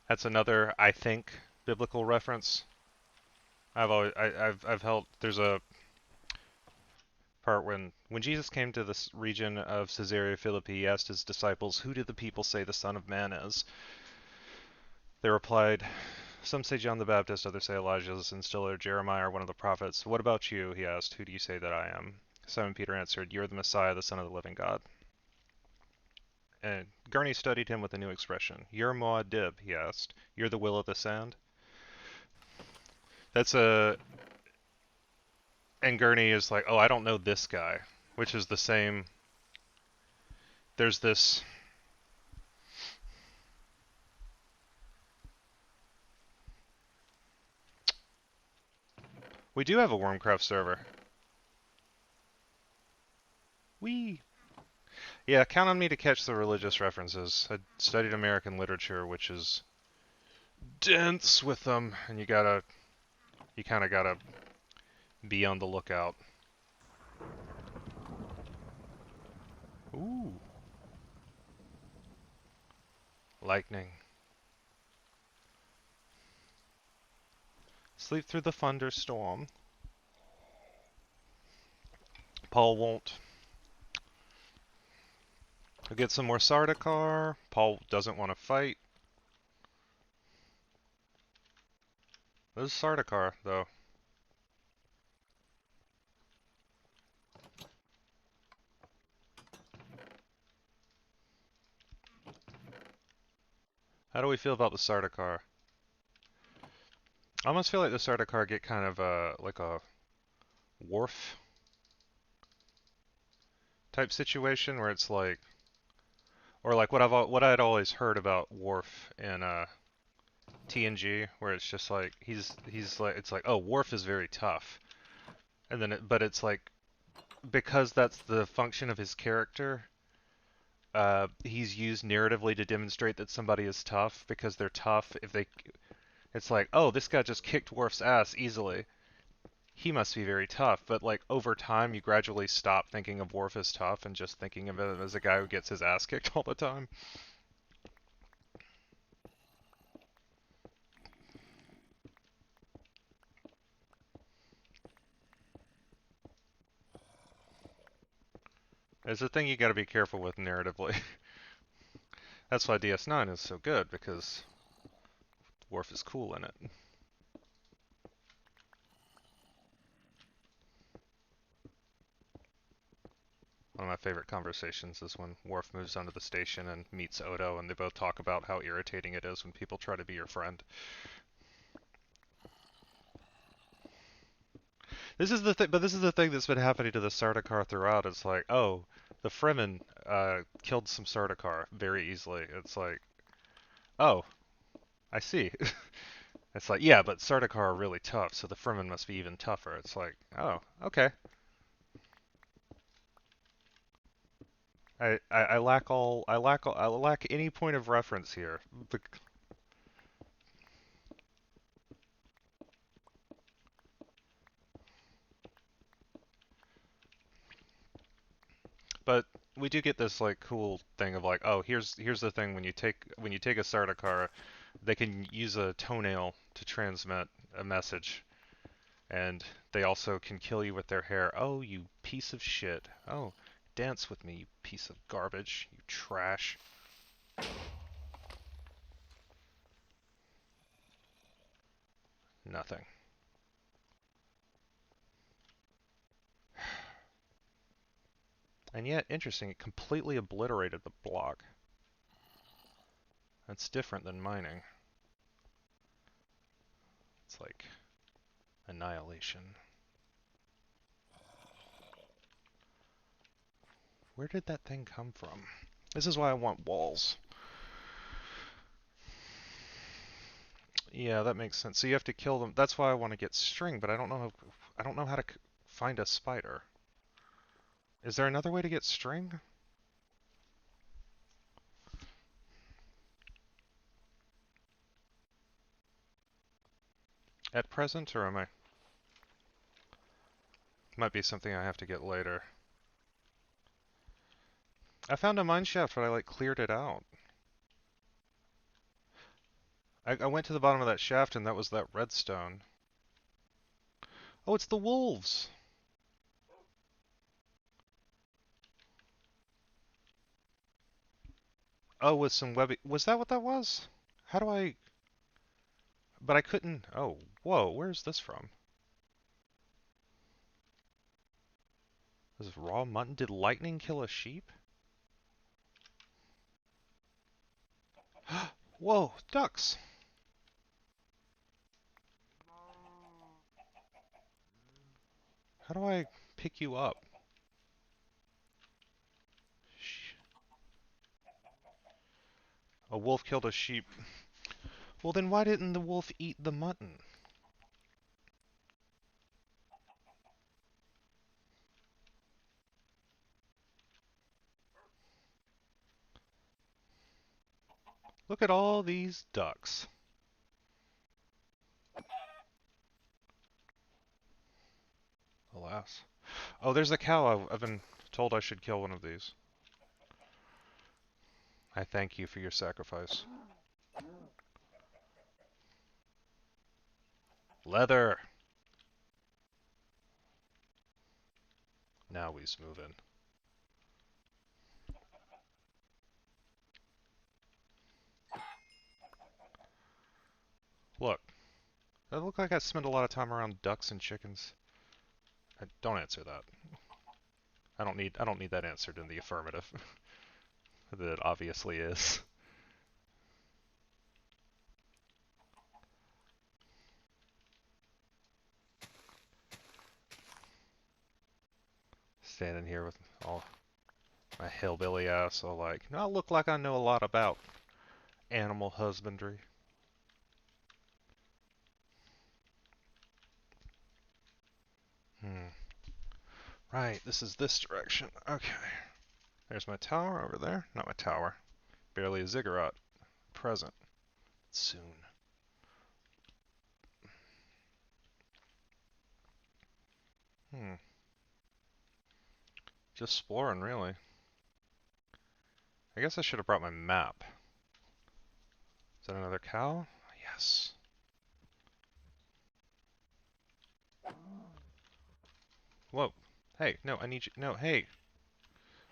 That's another, I think, biblical reference. I've held. There's a part when Jesus came to this region of Caesarea Philippi, he asked his disciples, "Who do the people say the Son of Man is?" They replied, "Some say John the Baptist, others say Elijah, and still other Jeremiah or one of the prophets. What about you?" He asked. "Who do you say that I am?" Simon Peter answered, "You're the Messiah, the Son of the living God." And Gurney studied him with a new expression. You're Muad'Dib, he asked. You're the will of the sand? That's a... And Gurney is like, oh, I don't know this guy. Which is the same... There's this... We do have a Wormcraft server. Whee! Yeah, count on me to catch the religious references. I studied American literature, which is dense with them, and you kind of gotta be on the lookout. Ooh. Lightning. Sleep through the thunderstorm. Paul won't. We'll get some more Sardaukar. Paul doesn't want to fight. This is Sardaukar, though. How do we feel about the Sardaukar? I almost feel like the Sardaukar get kind of like a Worf type situation where it's like, or like what I'd always heard about Worf in TNG, where it's just like he's like it's like, oh, Worf is very tough, and then but it's like because that's the function of his character. He's used narratively to demonstrate that somebody is tough because they're tough. It's like, oh, this guy just kicked Worf's ass easily. He must be very tough. But like over time, you gradually stop thinking of Worf as tough and just thinking of him as a guy who gets his ass kicked all the time. It's a thing you got to be careful with narratively. That's why DS9 is so good, because Worf is cool in it. One of my favorite conversations is when Worf moves onto the station and meets Odo, and they both talk about how irritating it is when people try to be your friend. This is the thing, but this is the thing that's been happening to the Sardaukar throughout. It's like, oh, the Fremen killed some Sardaukar very easily. It's like, oh, I see. It's like, yeah, but Sardaukar are really tough, so the Fremen must be even tougher. It's like, oh, okay. I lack any point of reference here. But we do get this like cool thing of like, oh, here's the thing when you take a Sardaukar, they can use a toenail to transmit a message, and they also can kill you with their hair. Oh, you piece of shit. Oh, dance with me, you piece of garbage, you trash. Nothing. And yet, interesting, it completely obliterated the block. That's different than mining. It's like annihilation. Where did that thing come from? This is why I want walls. Yeah, that makes sense. So you have to kill them. That's why I want to get string, but I don't know how to find a spider. Is there another way to get string? At present, or am I? Might be something I have to get later. I found a mine shaft, but I like cleared it out. I went to the bottom of that shaft and that was that redstone. Oh, it's the wolves! Oh, with some webby. Was that what that was? How do I... But I couldn't... Oh, whoa, where's this from? This is raw mutton? Did lightning kill a sheep? Whoa, ducks! How do I pick you up? A wolf killed a sheep. Well, then why didn't the wolf eat the mutton? Look at all these ducks. Alas. Oh, there's a cow. I've been told I should kill one of these. I thank you for your sacrifice. Leather! Now we move in. Look. I look like I spend a lot of time around ducks and chickens. Don't answer that. I don't need that answered in the affirmative. That it obviously is. Standing here with all my hillbilly ass, all like, no, I look like I know a lot about animal husbandry. Right, this is this direction. Okay. There's my tower over there. Not my tower. Barely a ziggurat. Present. Soon. Just exploring, really. I guess I should have brought my map. Is that another cow? Yes. Whoa. Hey, no, I need you. No, hey.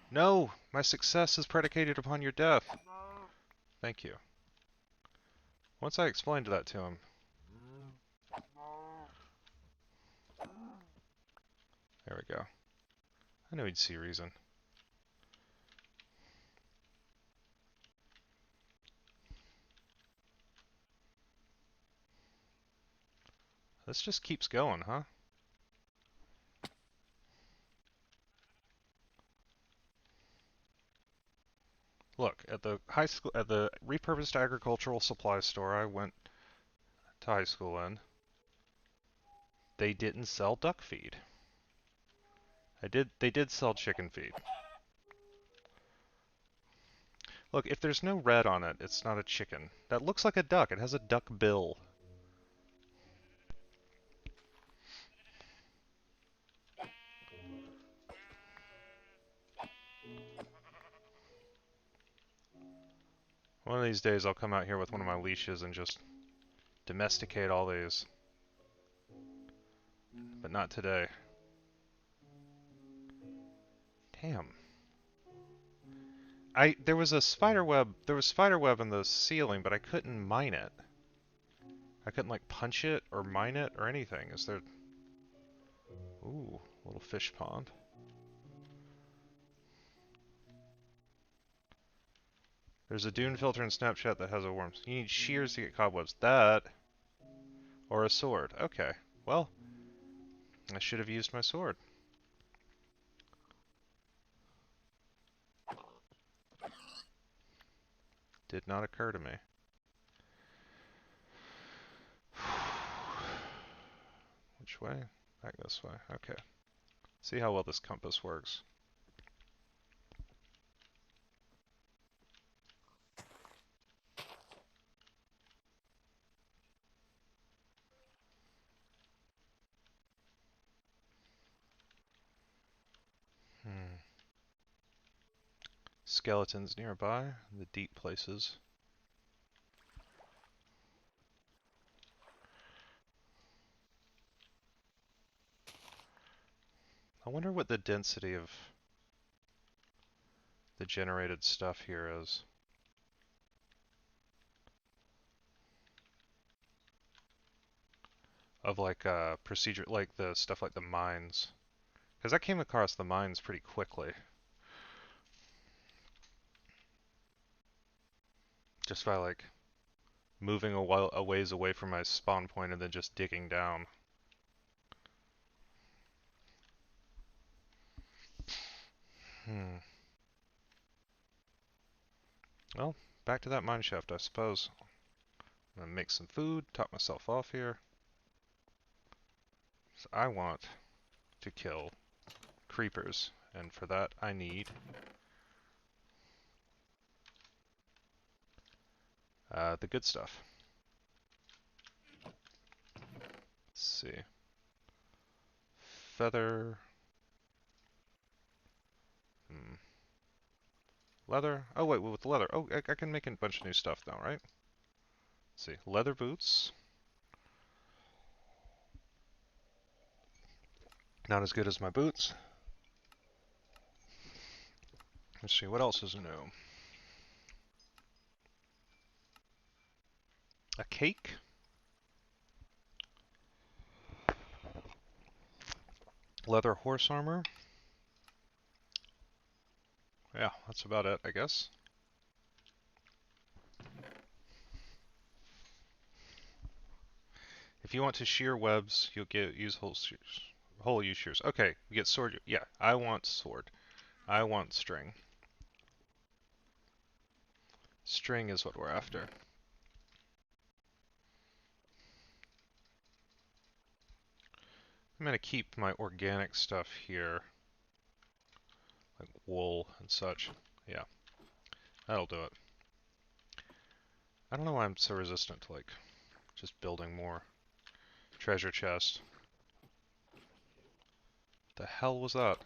No! My success is predicated upon your death. Thank you. Once I explained that to him. There we go. I knew he'd see reason. This just keeps going, huh? Look, at the high school, at the repurposed agricultural supply store I went to high school in, they didn't sell duck feed. They did sell chicken feed. Look, if there's no red on it, it's not a chicken. That looks like a duck. It has a duck bill. One of these days I'll come out here with one of my leashes and just domesticate all these. But not today. Damn. There was spider web in the ceiling, but I couldn't mine it. I couldn't like punch it or mine it or anything. Is there... Ooh, little fish pond. There's a dune filter in Snapchat that has a worm. You need shears to get cobwebs. That, or a sword. Okay, well, I should have used my sword. Did not occur to me. Which way? Back this way. Okay. See how well this compass works. Skeletons nearby, the deep places. I wonder what the density of the generated stuff here is. Of like procedure, like the stuff like the mines. Because I came across the mines pretty quickly. Just by like moving a ways away from my spawn point and then just digging down. Hmm. Well, back to that mine shaft, I suppose. I'm gonna make some food, top myself off here. So I want to kill creepers, and for that I need the good stuff. Let's see. Feather. Hmm. Leather. Oh wait, with leather. Oh, I can make a bunch of new stuff now, right? Let's see. Leather boots. Not as good as my boots. Let's see, what else is new? A cake? Leather horse armor? Yeah, that's about it, I guess. If you want to shear webs, you'll use whole shears. Whole use shears. Okay, we get sword. Yeah, I want sword. I want string. String is what we're after. I'm gonna keep my organic stuff here, like wool and such. Yeah, that'll do it. I don't know why I'm so resistant to like just building more treasure chests. The hell was that?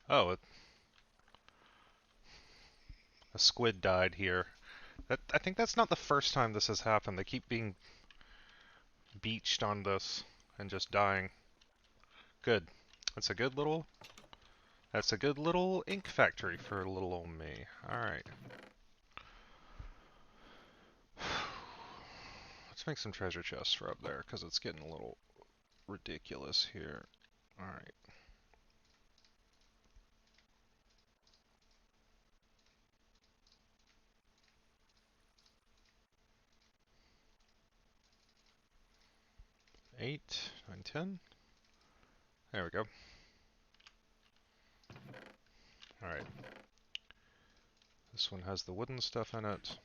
Oh, a squid died here. I think that's not the first time this has happened. They keep being beached on this and just dying. Good. That's a good little ink factory for little old me. Alright. Let's make some treasure chests for up there, because it's getting a little ridiculous here. Alright. Eight, 9, 10. There we go. Alright. This one has the wooden stuff in it.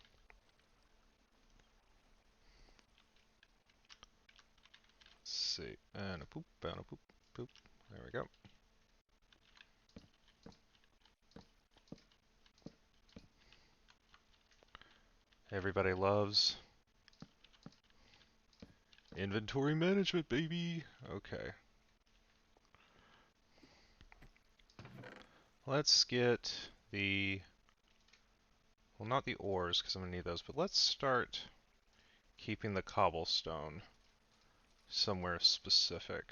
Let's see. And a poop, and a poop, poop. There we go. Everybody loves inventory management, baby! Okay. Let's get the... Well, not the ores, because I'm going to need those, but let's start keeping the cobblestone somewhere specific.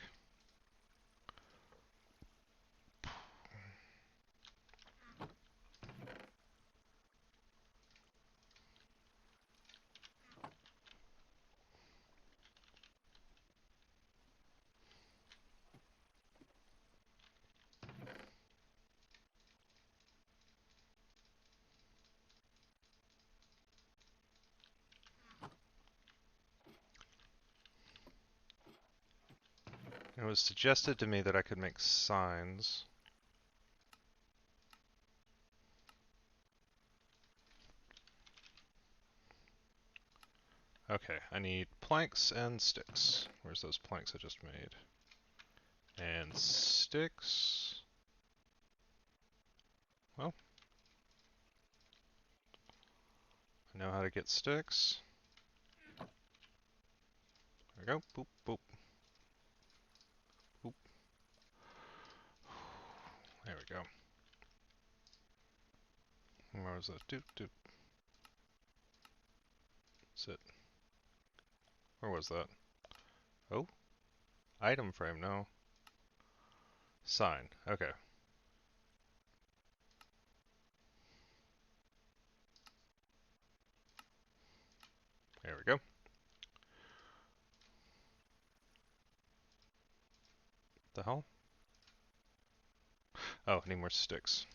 It was suggested to me that I could make signs. Okay, I need planks and sticks. Where's those planks I just made? And sticks. Well, I know how to get sticks. There we go. Boop, boop. Boop. There we go. Where was that? Doop, doop. Sit. Where was that? Oh? Item frame, no. Sign. Okay. There we go. The hell? Oh, I need more sticks.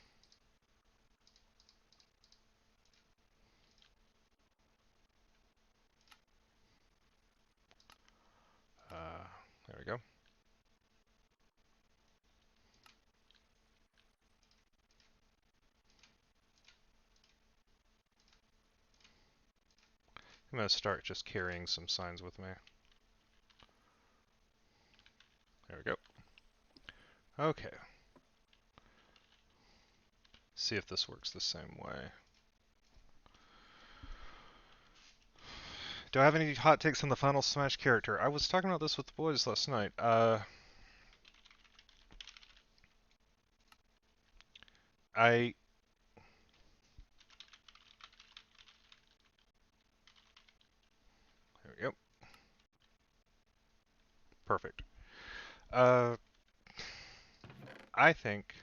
There we go. I'm going to start just carrying some signs with me. There we go. Okay. See if this works the same way. Do I have any hot takes on the final Smash character? I was talking about this with the boys last night. I There we go. Perfect. Uh, I think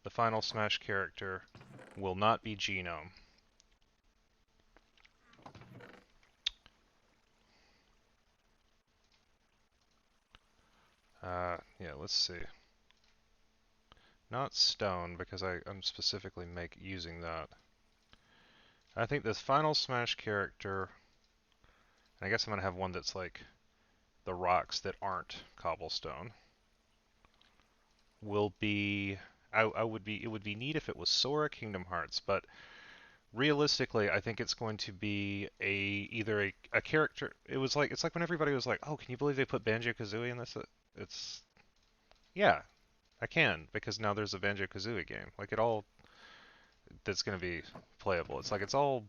the final Smash character will not be Genome. Yeah, let's see. Not Stone, because I'm specifically using that. I think this final Smash character, and I guess I'm gonna have one that's like the rocks that aren't cobblestone, will be. It would be neat if it was Sora Kingdom Hearts, but realistically, I think it's going to be either a character. It's like when everybody was like, "Oh, can you believe they put Banjo-Kazooie in this?" It's yeah, I can, because now there's a Banjo-Kazooie game. Like it all that's going to be playable. It's like it's all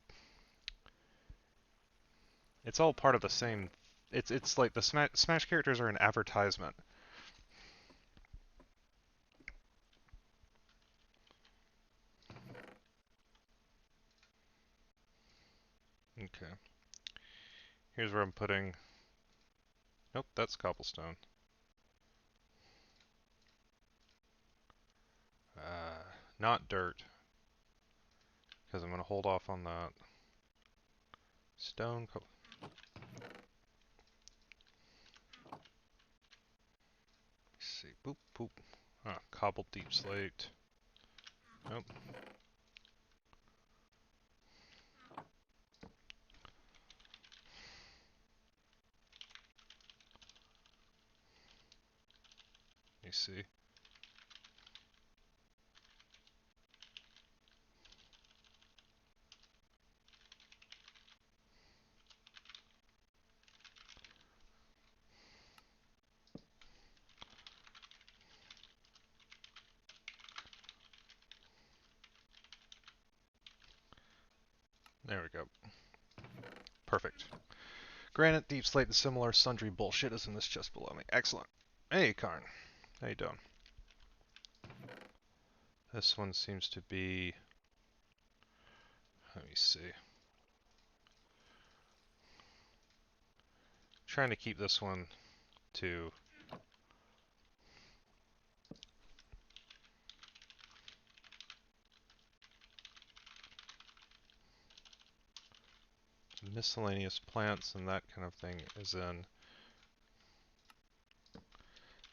part of the same. It's like the Smash characters are an advertisement. Okay. Here's where I'm putting. Nope, that's cobblestone. Not dirt, because I'm going to hold off on that. Stone. See, boop boop. Ah, cobbled deep slate. Nope. Let me see. There we go. Perfect. Granite, deep slate, and similar sundry bullshit is in this chest below me. Excellent. Hey, Karn. How you doing? This one seems to be... Let me see. Trying to keep this one to... miscellaneous plants and that kind of thing is in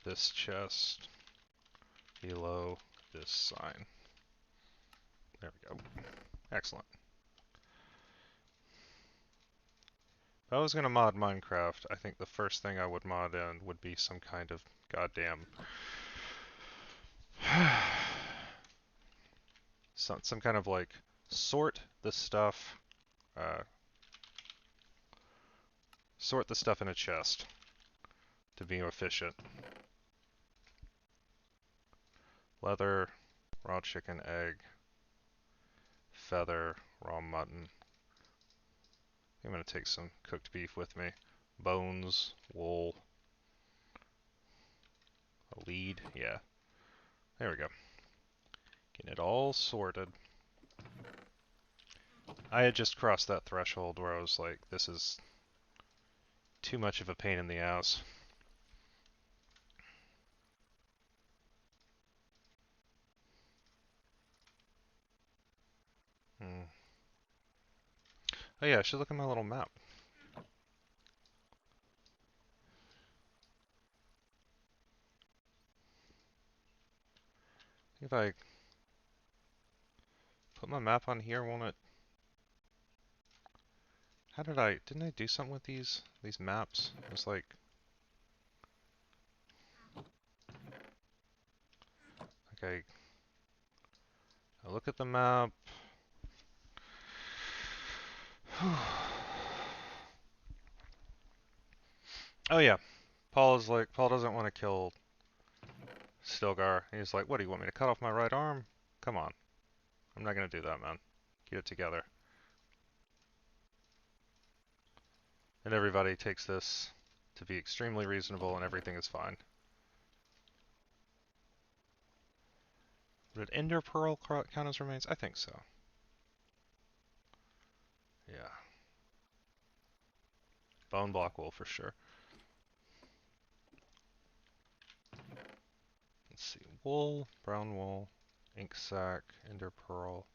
this chest below this sign. There we go. Excellent. If I was going to mod Minecraft, I think the first thing I would mod in would be some kind of goddamn... some kind of like sort the stuff in a chest to be efficient. Leather, raw chicken, egg, feather, raw mutton. I'm going to take some cooked beef with me. Bones, wool, a lead, yeah. There we go. Getting it all sorted. I had just crossed that threshold where I was like, this is too much of a pain in the ass. Oh yeah, I should look at my little map. If I put my map on here, won't it? Didn't I do something with these maps? It was like, Okay, I look at the map. Oh yeah, Paul doesn't want to kill Stilgar. He's like, what do you want me to cut off my right arm? Come on. I'm not gonna do that, man. Get it together. And everybody takes this to be extremely reasonable and everything is fine. Would Ender Pearl count as remains? I think so. Yeah. Bone block wool for sure. Let's see. Wool, brown wool, ink sac, Ender Pearl,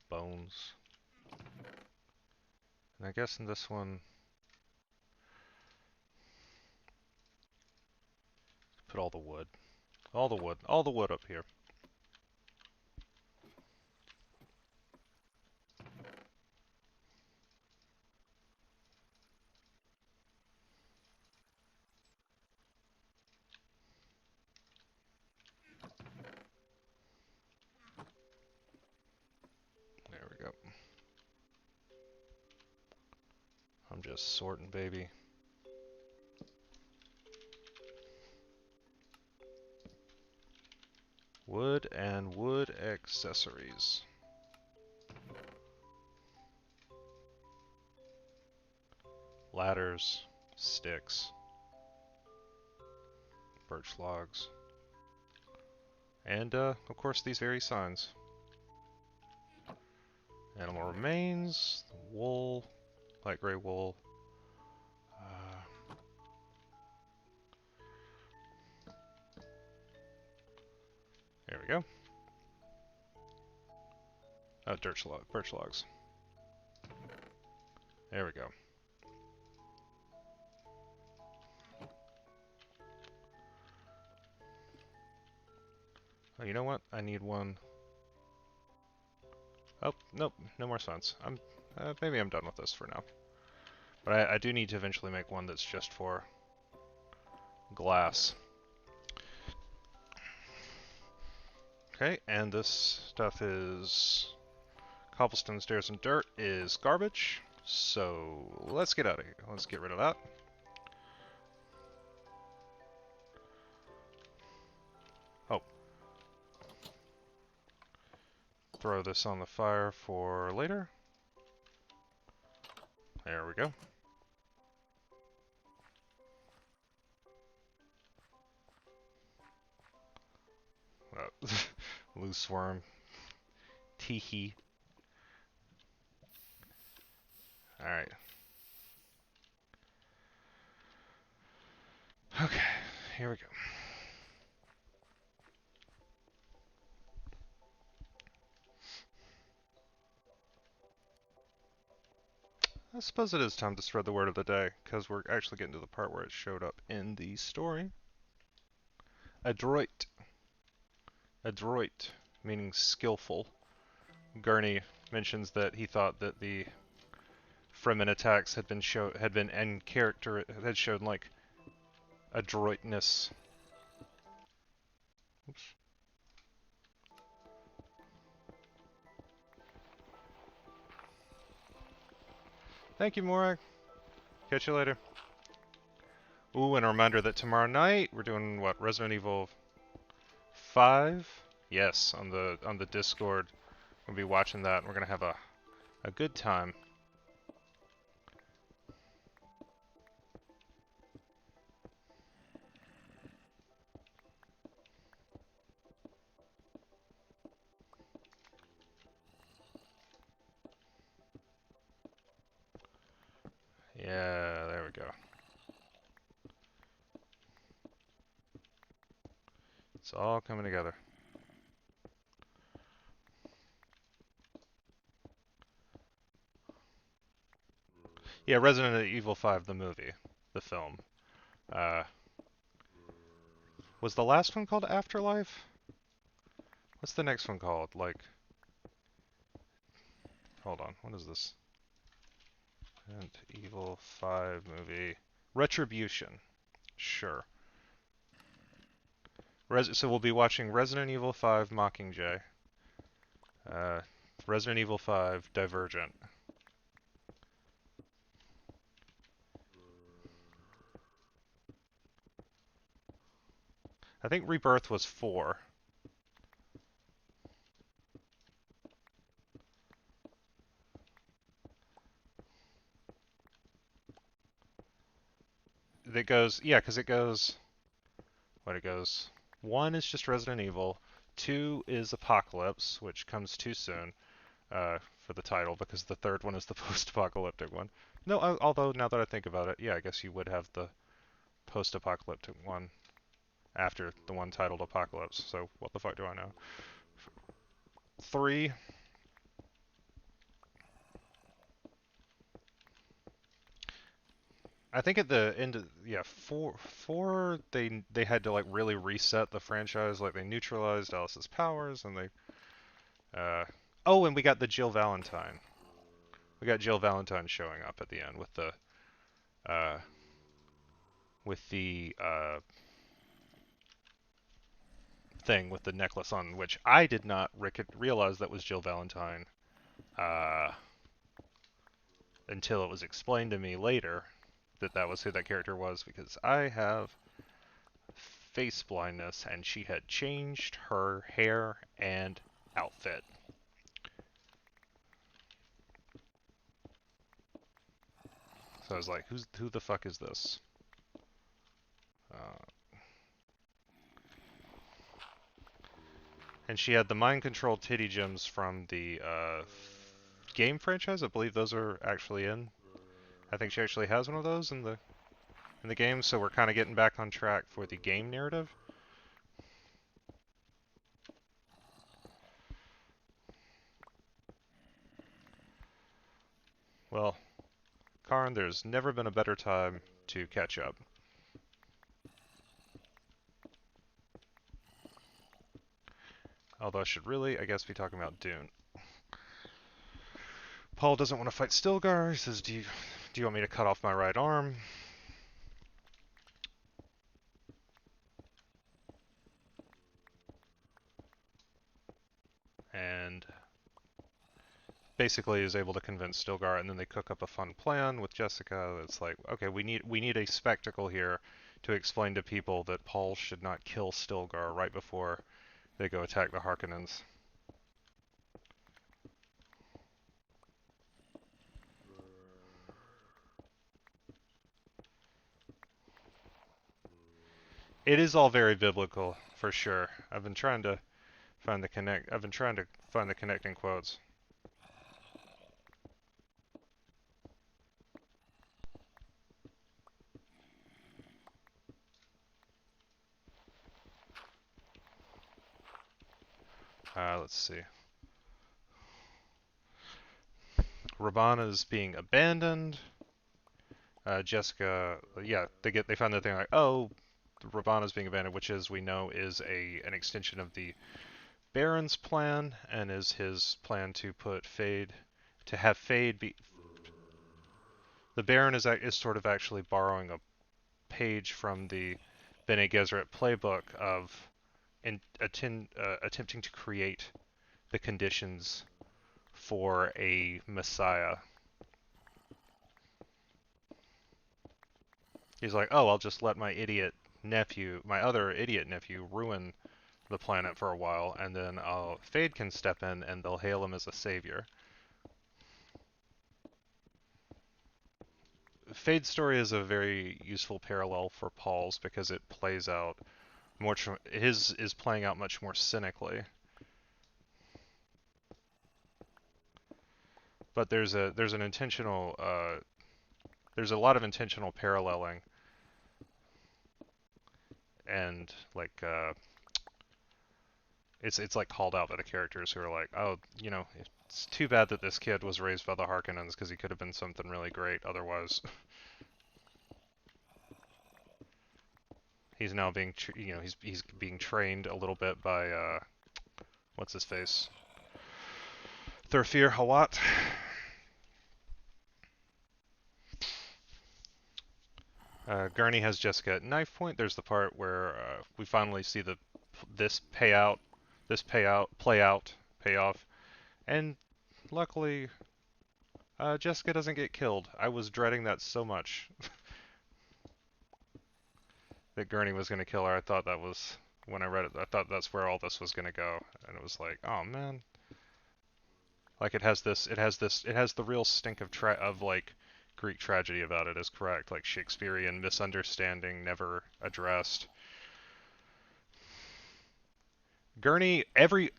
bones. And I guess in this one, put all the wood. All the wood. All the wood up here. There we go. I'm just sorting, baby. Wood and wood accessories. Ladders, sticks, birch logs, and of course these very signs. Animal remains, wool, light gray wool. There we go. Oh, birch logs. There we go. Oh, you know what? I need one. Oh, nope, no more sense. Maybe I'm done with this for now. But I do need to eventually make one that's just for glass. Okay, and this stuff is cobblestone, stairs, and dirt is garbage. So let's get out of here. Let's get rid of that. Oh. Throw this on the fire for later. There we go. Loose worm. Teehee. Alright. Okay, here we go. I suppose it is time to spread the word of the day, because we're actually getting to the part where it showed up in the story. Adroit. Adroit, meaning skillful. Gurney mentions that he thought that the Fremen attacks had been in character, had shown like adroitness. Oops. Thank you, Morag. Catch you later. Ooh, and a reminder that tomorrow night we're doing what? Resident Evil 5? Yes, on the Discord. We'll be watching that and we're gonna have a good time. Yeah, there we go. It's all coming together. Yeah, Resident Evil 5, the movie, the film. Was the last one called Afterlife? What's the next one called? Like, hold on, what is this? Resident Evil 5 movie. Retribution. Sure. So we'll be watching Resident Evil 5 Mockingjay, uh, Resident Evil 5 Divergent. I think Rebirth was 4. That goes, yeah, because it goes, what it goes. 1 is just Resident Evil. 2 is Apocalypse, which comes too soon for the title, because the third one is the post-apocalyptic one. No, although now that I think about it, yeah, I guess you would have the post-apocalyptic one after the one titled Apocalypse. So what the fuck do I know? 3. I think at the end of, yeah, four they had to like really reset the franchise, like they neutralized Alice's powers and they uh oh, and we got the Jill Valentine. We got Jill Valentine showing up at the end uh with the thing with the necklace on, which I did not realize that was Jill Valentine uh until it was explained to me later that that was who that character was, because I have face blindness and she had changed her hair and outfit. So I was like, who the fuck is this? Uh, and she had the mind control titty gems from the game franchise. I believe those are actually in. I think she actually has one of those in the game. So we're kind of getting back on track for the game narrative. Well, Karn, there's never been a better time to catch up. Although I should really, I guess, be talking about Dune. Paul doesn't want to fight Stilgar. He says, do you want me to cut off my right arm? And basically is able to convince Stilgar, and then they cook up a fun plan with Jessica. It's like, okay, we need a spectacle here to explain to people that Paul should not kill Stilgar right before they go attack the Harkonnens. It is all very biblical, for sure. I've been trying to find the connecting quotes. Let's see. Rabana's being abandoned. Jessica, yeah, they find that thing like, oh, Rabana's being abandoned, which is we know is an extension of the Baron's plan, and is his plan to put Fade, to have Fade be. The Baron is sort of actually borrowing a page from the Bene Gesserit playbook of attempting to create the conditions for a Messiah. He's like, oh, I'll just let my other idiot nephew, ruin the planet for a while, and then Fade can step in and they'll hail him as a savior. Fade's story is a very useful parallel for Paul's because it plays out his is playing out much more cynically. But there's an intentional there's a lot of intentional paralleling and like it's like called out by the characters who are like, oh, it's too bad that this kid was raised by the Harkonnens because he could have been something really great otherwise. He's now being he's being trained a little bit by what's his face, Thurfir Hawat. Gurney has Jessica at knife point. There's the part where we finally see the this payoff, and luckily, Jessica doesn't get killed. I was dreading that so much that Gurney was gonna kill her. I thought that was when I read it. I thought that's where all this was gonna go, and it was like, oh man. Like it has the real stink of like Greek tragedy about it is correct. Like Shakespearean misunderstanding never addressed. Gurney, everybody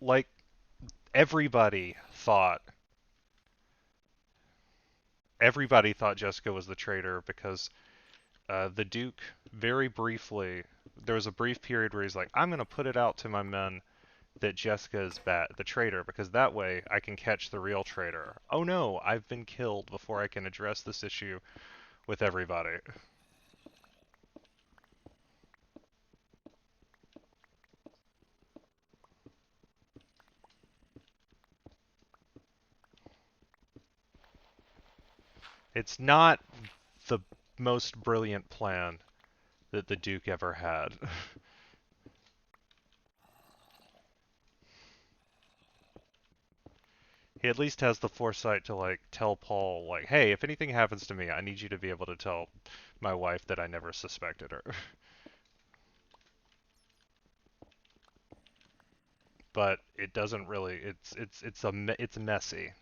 thought everybody thought Jessica was the traitor because the Duke very briefly there was a brief period where he's like, I'm gonna put it out to my men that Jessica is the traitor, because that way I can catch the real traitor. Oh no, I've been killed before I can address this issue with everybody. It's not the most brilliant plan that the Duke ever had. He at least has the foresight to like tell Paul like, "Hey, if anything happens to me, I need you to be able to tell my wife that I never suspected her." But it doesn't really it's messy.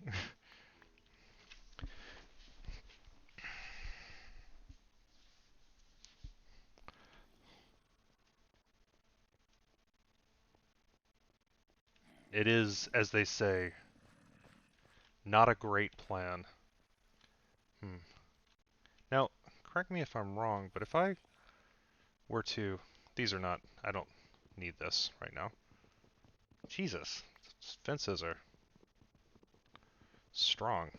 It is, as they say, not a great plan. Hmm. Now, correct me if I'm wrong, but if I were to these are not I don't need this right now. Jesus. Fences are strong.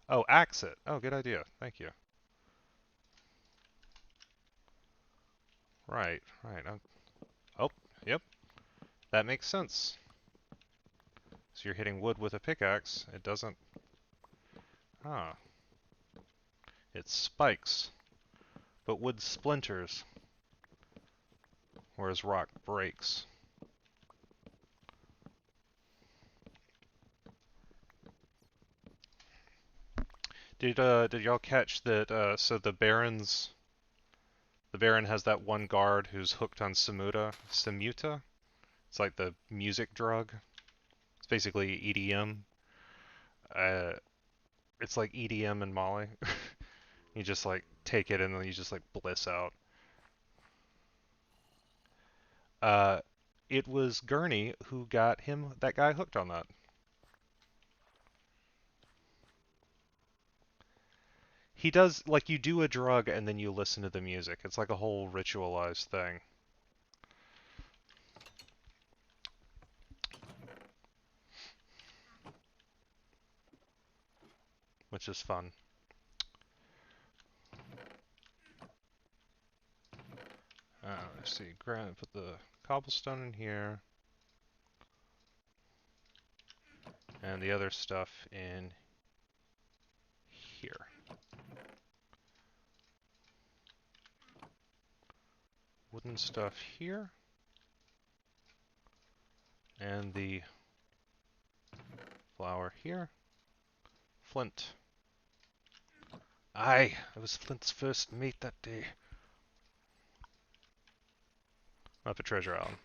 Oh, axe it. Oh, good idea. Thank you. Right, right. Oh, yep. That makes sense. So you're hitting wood with a pickaxe. It doesn't... Ah. It spikes. But wood splinters. Whereas rock breaks. Did y'all catch that, so the Baron has that one guard who's hooked on Samuta? It's like the music drug. It's basically EDM. Uh, it's like EDM and Molly. You just like take it and then you just like bliss out. Uh, it was Gurney who got that guy hooked on that. He does, like, you do a drug and then you listen to the music. It's like a whole ritualized thing. Which is fun. Let's see, put the cobblestone in here. And the other stuff in here. Wooden stuff here. And the flour here. Flint. Aye, it was Flint's first meat that day. Up a treasure island.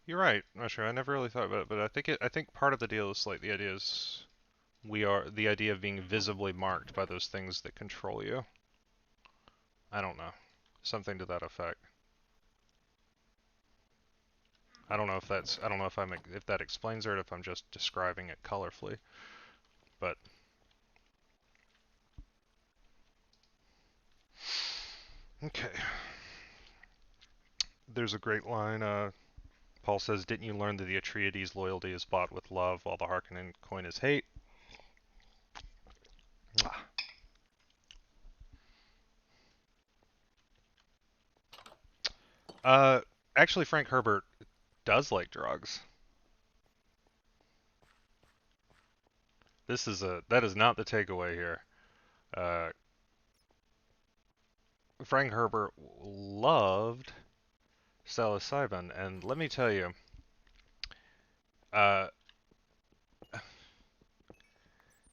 You're right, Usher. I never really thought about it, but I think part of the deal is like the idea is the idea of being visibly marked by those things that control you. I don't know. Something to that effect. I don't know if that explains it or if I'm just describing it colorfully. But okay. There's a great line, Paul says, "Didn't you learn that the Atreides' loyalty is bought with love, while the Harkonnen coin is hate?" Uh, actually, Frank Herbert does like drugs. That is not the takeaway here. Uh, Frank Herbert loved psilocybin, and let me tell you, uh,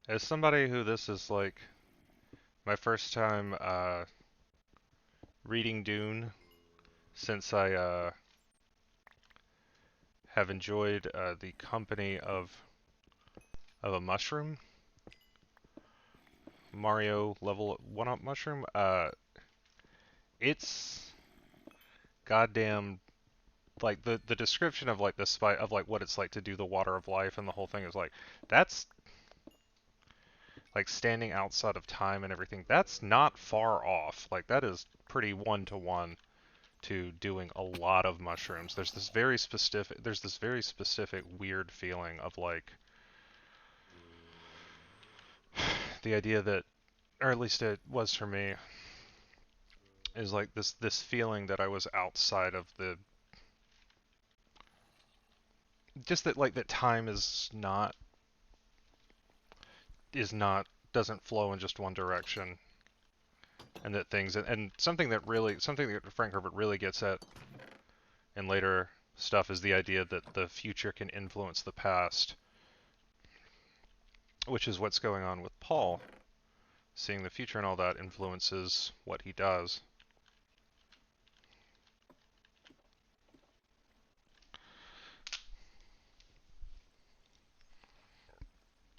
as somebody who this is like my first time reading Dune since I have enjoyed the company of a mushroom, Mario level 1-up mushroom. It's goddamn like the description of like the spy of like what it's like to do the water of life and the whole thing is like that's like standing outside of time and everything. That's not far off. Like that is pretty one to one to doing a lot of mushrooms. There's this very specific weird feeling of like the idea that, or at least it was for me, is like this feeling that I was outside of the just that like that time is not doesn't flow in just one direction, and that things and something that Frank Herbert really gets at in later stuff is the idea that the future can influence the past, which is what's going on with Paul. Seeing the future and all that influences what he does.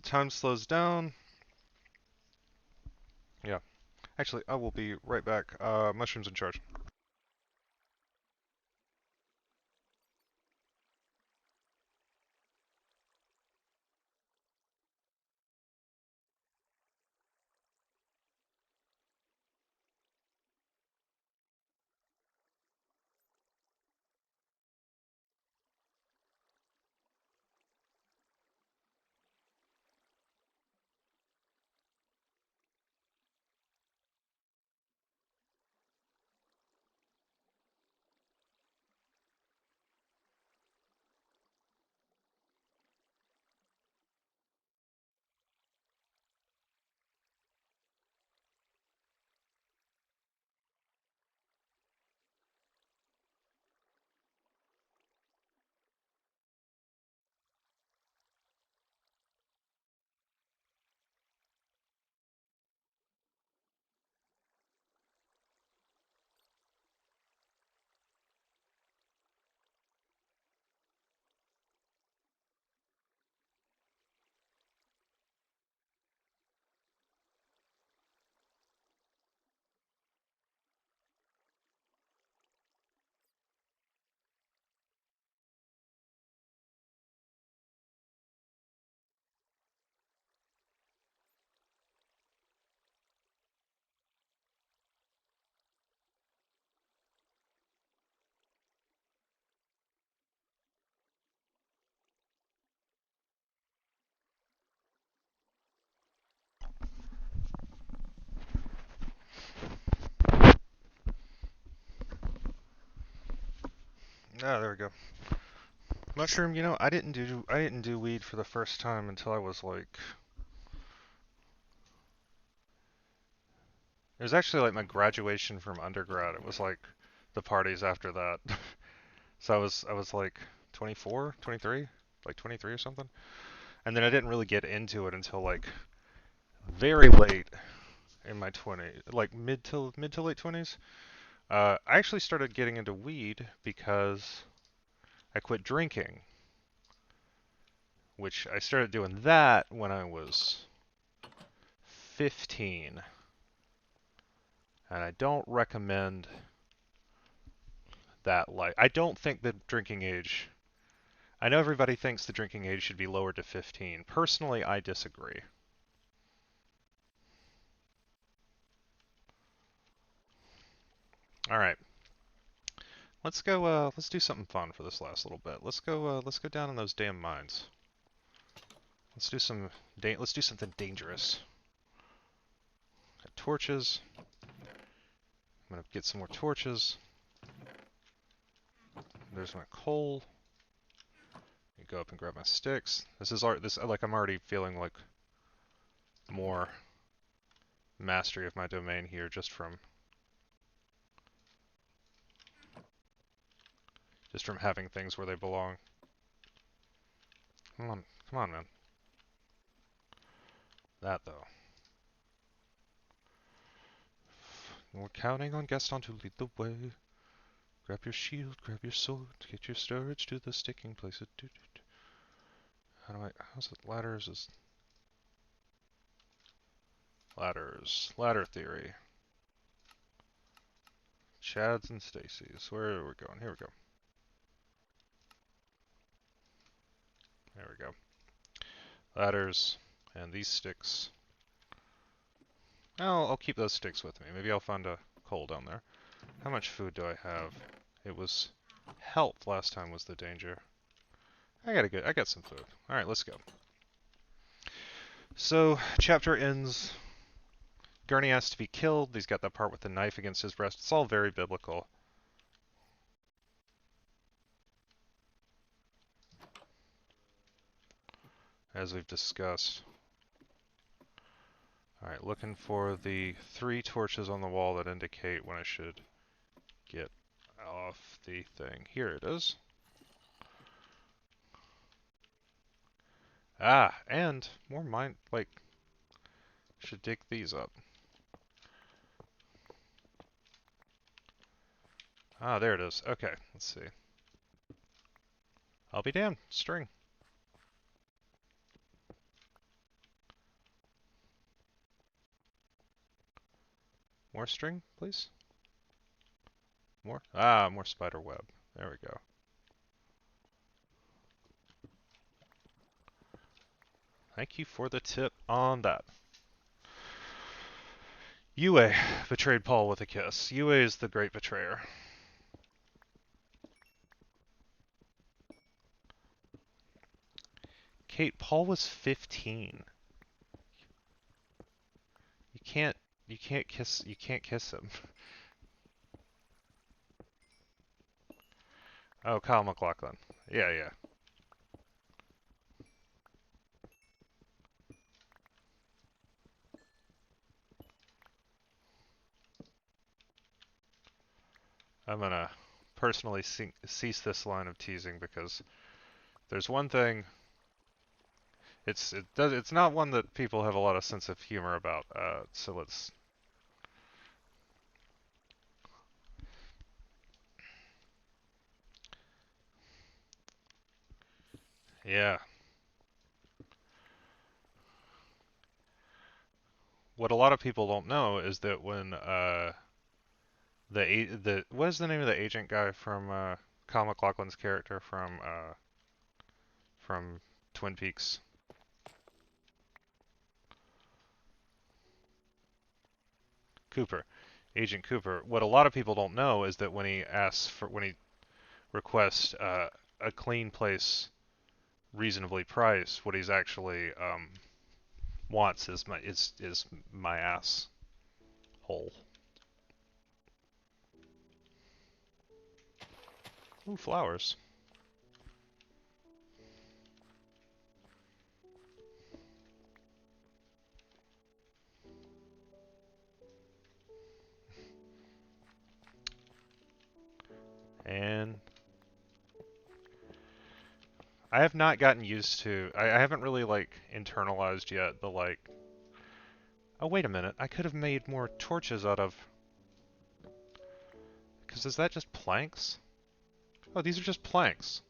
Time slows down. Yeah. Actually, I will be right back. Mushrooms in charge. Ah, there we go. Mushroom, I didn't do weed for the first time until I was like it was actually like my graduation from undergrad. It was like the parties after that. So I was like 24, 23, like 23 or something. And then I didn't really get into it until like very late in my 20s, like mid to late 20s. I actually started getting into weed because I quit drinking, which I started doing that when I was 15. And I don't recommend that life. I don't think the drinking age. I know everybody thinks the drinking age should be lowered to 15. Personally, I disagree. All right. Let's go let's do something fun for this last little bit. Let's go down in those damn mines. Let's do something dangerous. Got torches. I'm going to get some more torches. There's my coal. You go up and grab my sticks. This is art. This like I'm already feeling like more mastery of my domain here just from having things where they belong. Come on, man. That though. We're counting on Gaston to lead the way. Grab your shield, grab your sword, get your storage to the sticking places. How's it? Ladders is... Ladder theory. Chads and Stacy's. Where are we going? Here we go. There we go. Ladders and these sticks. I'll keep those sticks with me. Maybe I'll find a coal down there. How much food do I have? It was health last time was the danger. I got some food. Alright, let's go. So, chapter ends. Gurney has to be killed. He's got that part with the knife against his breast. It's all very biblical. As we've discussed. Alright, looking for the 3 torches on the wall that indicate when I should get off the thing. Here it is. Ah, and more mine, like, should dig these up. Ah, there it is. Okay, let's see. I'll be damned. String. More string, please? More? Ah, more spider web. There we go. Thank you for the tip on that. Yue betrayed Paul with a kiss. Yue is the great betrayer. Kate, Paul was 15. You can't kiss him. Oh, Kyle MacLachlan. Yeah. I'm gonna personally cease this line of teasing because there's one thing. It's not one that people have a lot of sense of humor about. So let's. Yeah. What a lot of people don't know is that when what is the name of the agent guy from Kyle MacLachlan's character from Twin Peaks? Cooper. Agent Cooper. What a lot of people don't know is that when he requests a clean place reasonably priced, what he's actually wants is my ass hole. Ooh, flowers. And I have not gotten used to, I haven't really like internalized yet the like, oh wait a minute, I could have made more torches out of, because is that just planks? Oh, these are just planks.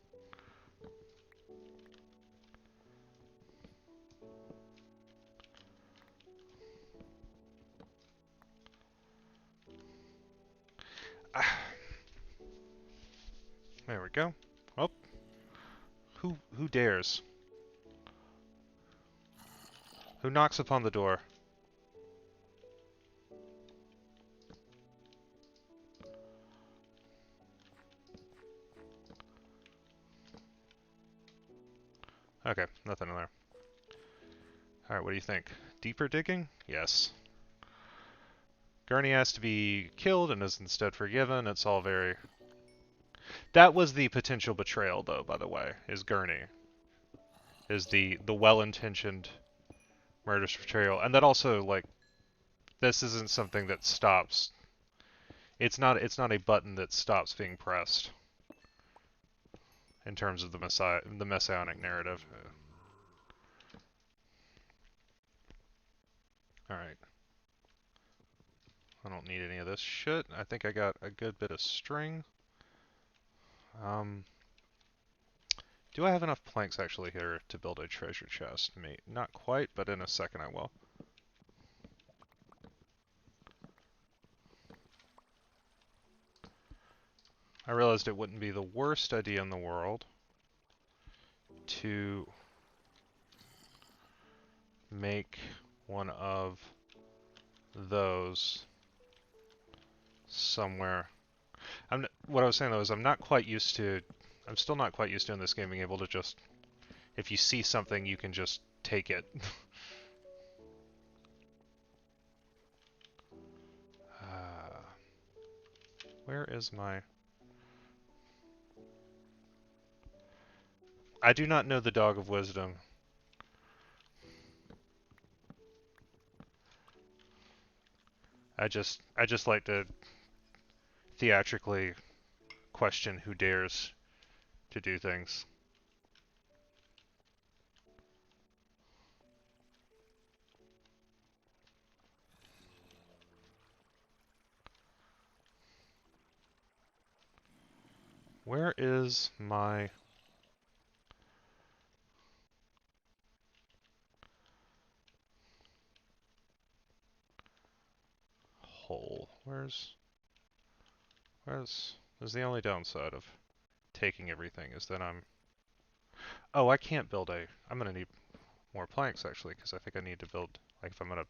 There we go. Oh, who dares? Who knocks upon the door? Okay, nothing in there. Alright, what do you think? Deeper digging? Yes. Gurney has to be killed and is instead forgiven. It's all very... That was the potential betrayal, though, by the way, is Gurney. Is the well-intentioned murderous betrayal. And that also, like, this isn't something that stops. It's not a button that stops being pressed in terms of the messianic narrative. Alright. I don't need any of this shit. I think I got a good bit of string. Do I have enough planks actually here to build a treasure chest? Not quite, but in a second I will. I realized it wouldn't be the worst idea in the world to make one of those somewhere. What I was saying though is I'm still not quite used to in this game being able to just, if you see something, you can just take it. Where is my... I do not know the Dog of Wisdom. I just like to theatrically question who dares to do things. Where is my... hole? There's the only downside of taking everything is that oh, I can't build I'm gonna need more planks actually, because I think I need to build, like if I'm gonna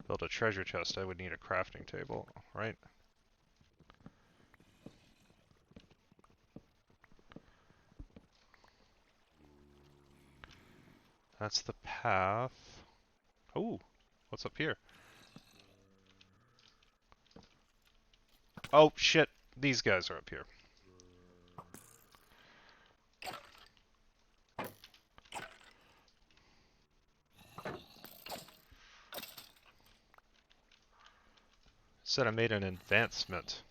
build a treasure chest, I would need a crafting table, right? That's the path. Oh, what's up here? Oh shit, these guys are up here. Said I made an advancement.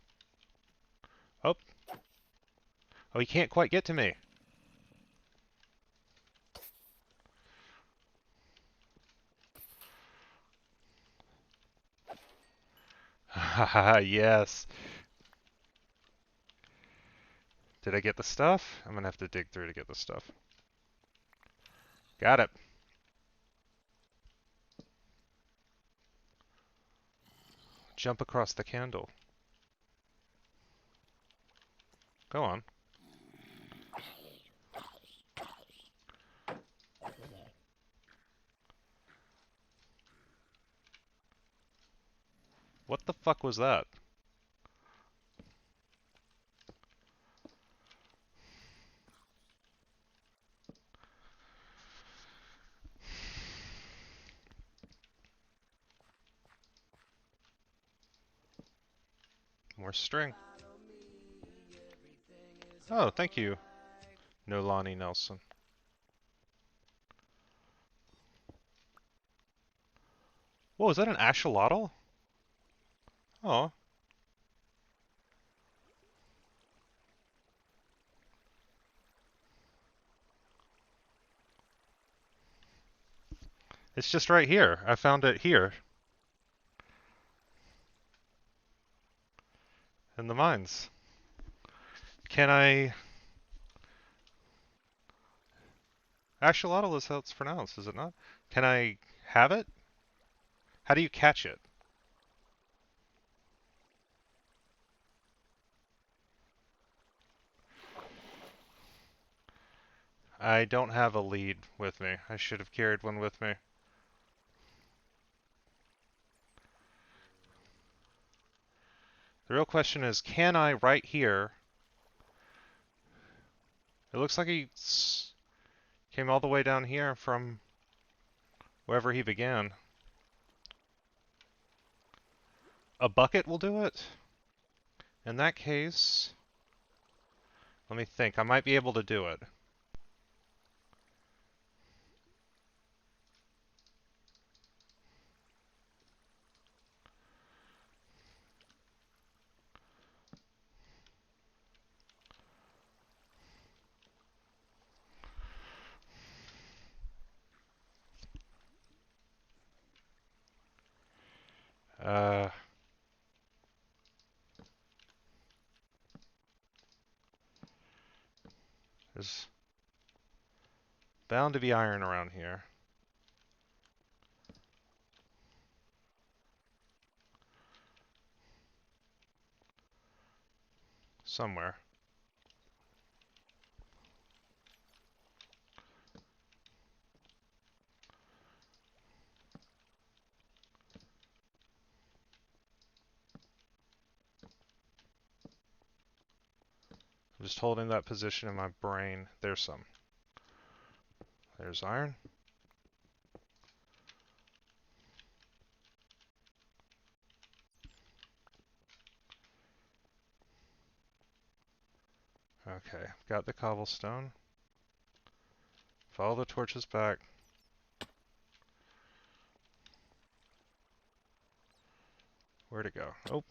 Oh. Oh, he can't quite get to me. Haha, yes. Did I get the stuff? I'm gonna have to dig through to get the stuff. Got it. Jump across the candle. Go on. What the fuck was that? More string. Oh, thank you, Nolani Nelson. Whoa, is that an axolotl? Oh. It's just right here. I found it here. In the mines. Can I... Axolotl is how it's pronounced, is it not? Can I have it? How do you catch it? I don't have a lead with me. I should have carried one with me. The real question is, can I right here... It looks like he came all the way down here from wherever he began. A bucket will do it? In that case... Let me think. I might be able to do it. Uh, there's bound to be iron around here. Somewhere. I'm just holding that position in my brain. There's some. There's iron. Okay, got the cobblestone. Follow the torches back. Where'd it go? Oh.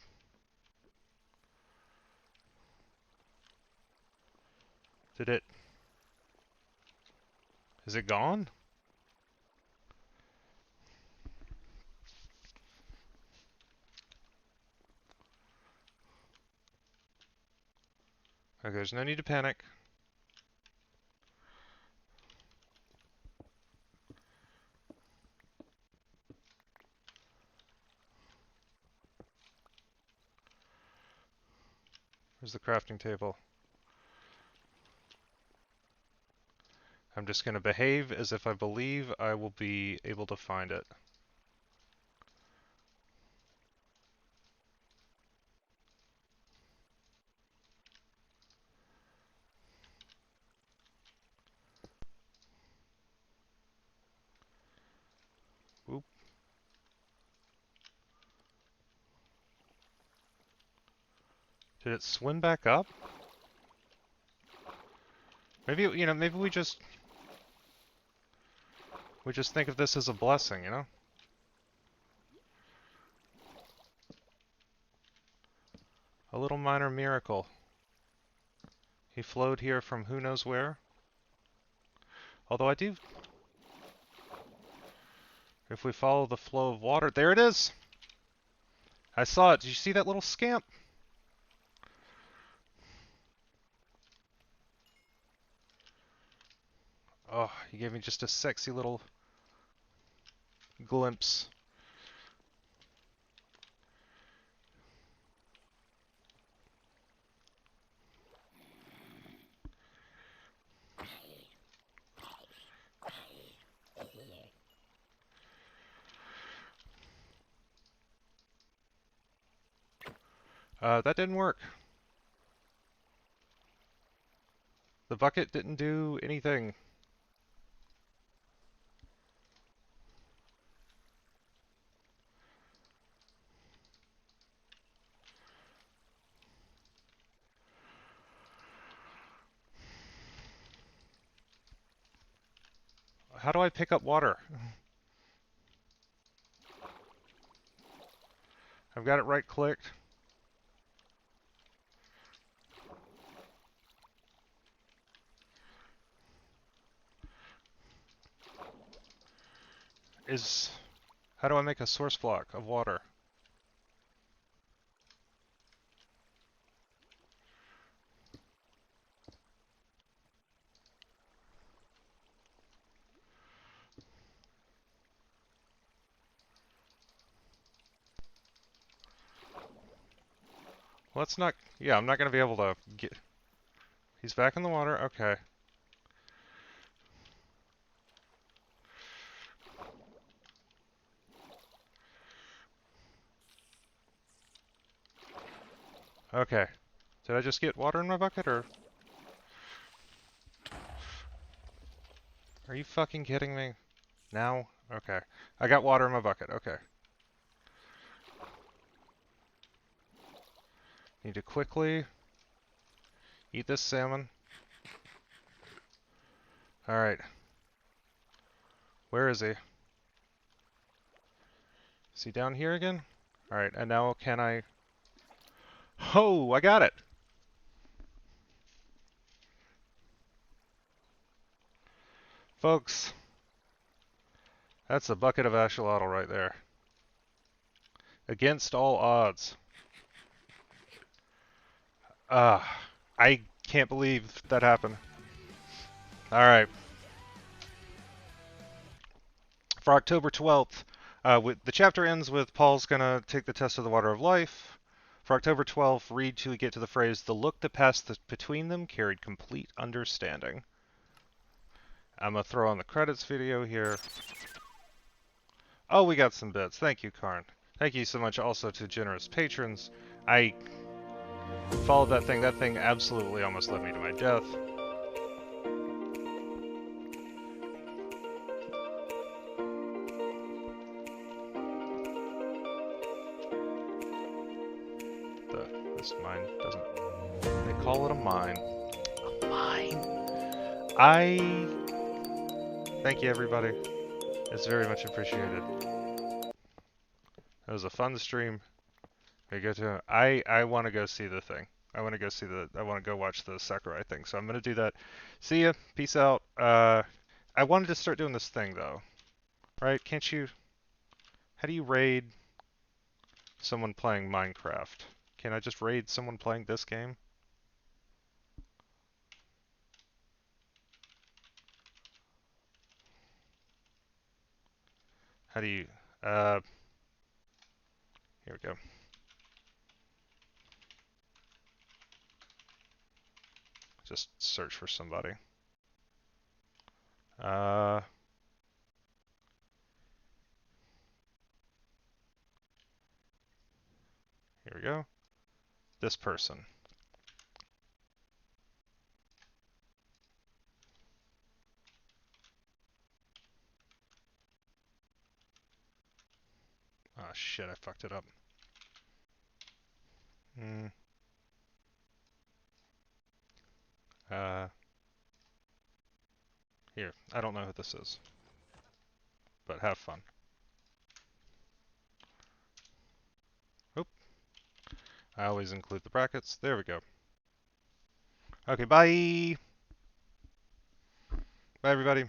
Did it... Is it gone? Okay, there's no need to panic. Where's the crafting table? I'm just going to behave as if I believe I will be able to find it. Whoop. Did it swim back up? Maybe, you know, maybe we just think of this as a blessing, you know? A little minor miracle. He flowed here from who knows where. Although I do... If we follow the flow of water... There it is! I saw it. Did you see that little scamp? Oh, he gave me just a sexy little glimpse. That didn't work. The bucket didn't do anything. How do I pick up water? I've got it right-clicked. How do I make a source block of water? Well, that's not... Yeah, I'm not going to be able to get... He's back in the water? Okay. Okay. Did I just get water in my bucket, or... Are you fucking kidding me? Now? Okay. I got water in my bucket. Okay. Need to quickly Eat this salmon. Alright. Where is he? Is he down here again? Alright, and now can I... Oh, I got it! Folks, that's a bucket of axolotl right there. Against all odds. I can't believe that happened. Alright. For October 12th, the chapter ends with Paul's gonna take the test of the water of life. For October 12th, read till we get to the phrase, the look that passed between them carried complete understanding. I'm gonna throw on the credits video here. Oh, we got some bits. Thank you, Karn. Thank you so much also to generous patrons. I followed that thing. That thing absolutely almost led me to my death. This mine doesn't... They call it a mine. A mine! Thank you, everybody. It's very much appreciated. That was a fun stream. I want to go see the thing. I want to go watch the Sakurai thing. So I'm going to do that. See ya. Peace out. I wanted to start doing this thing though. Right? Can't you... How do you raid someone playing Minecraft? Can I just raid someone playing this game? How do you... Here we go. Just search for somebody. Here we go. This person. Ah, shit, I fucked it up. Here, I don't know who this is. But have fun. Oop. I always include the brackets. There we go. Okay, bye! Bye, everybody.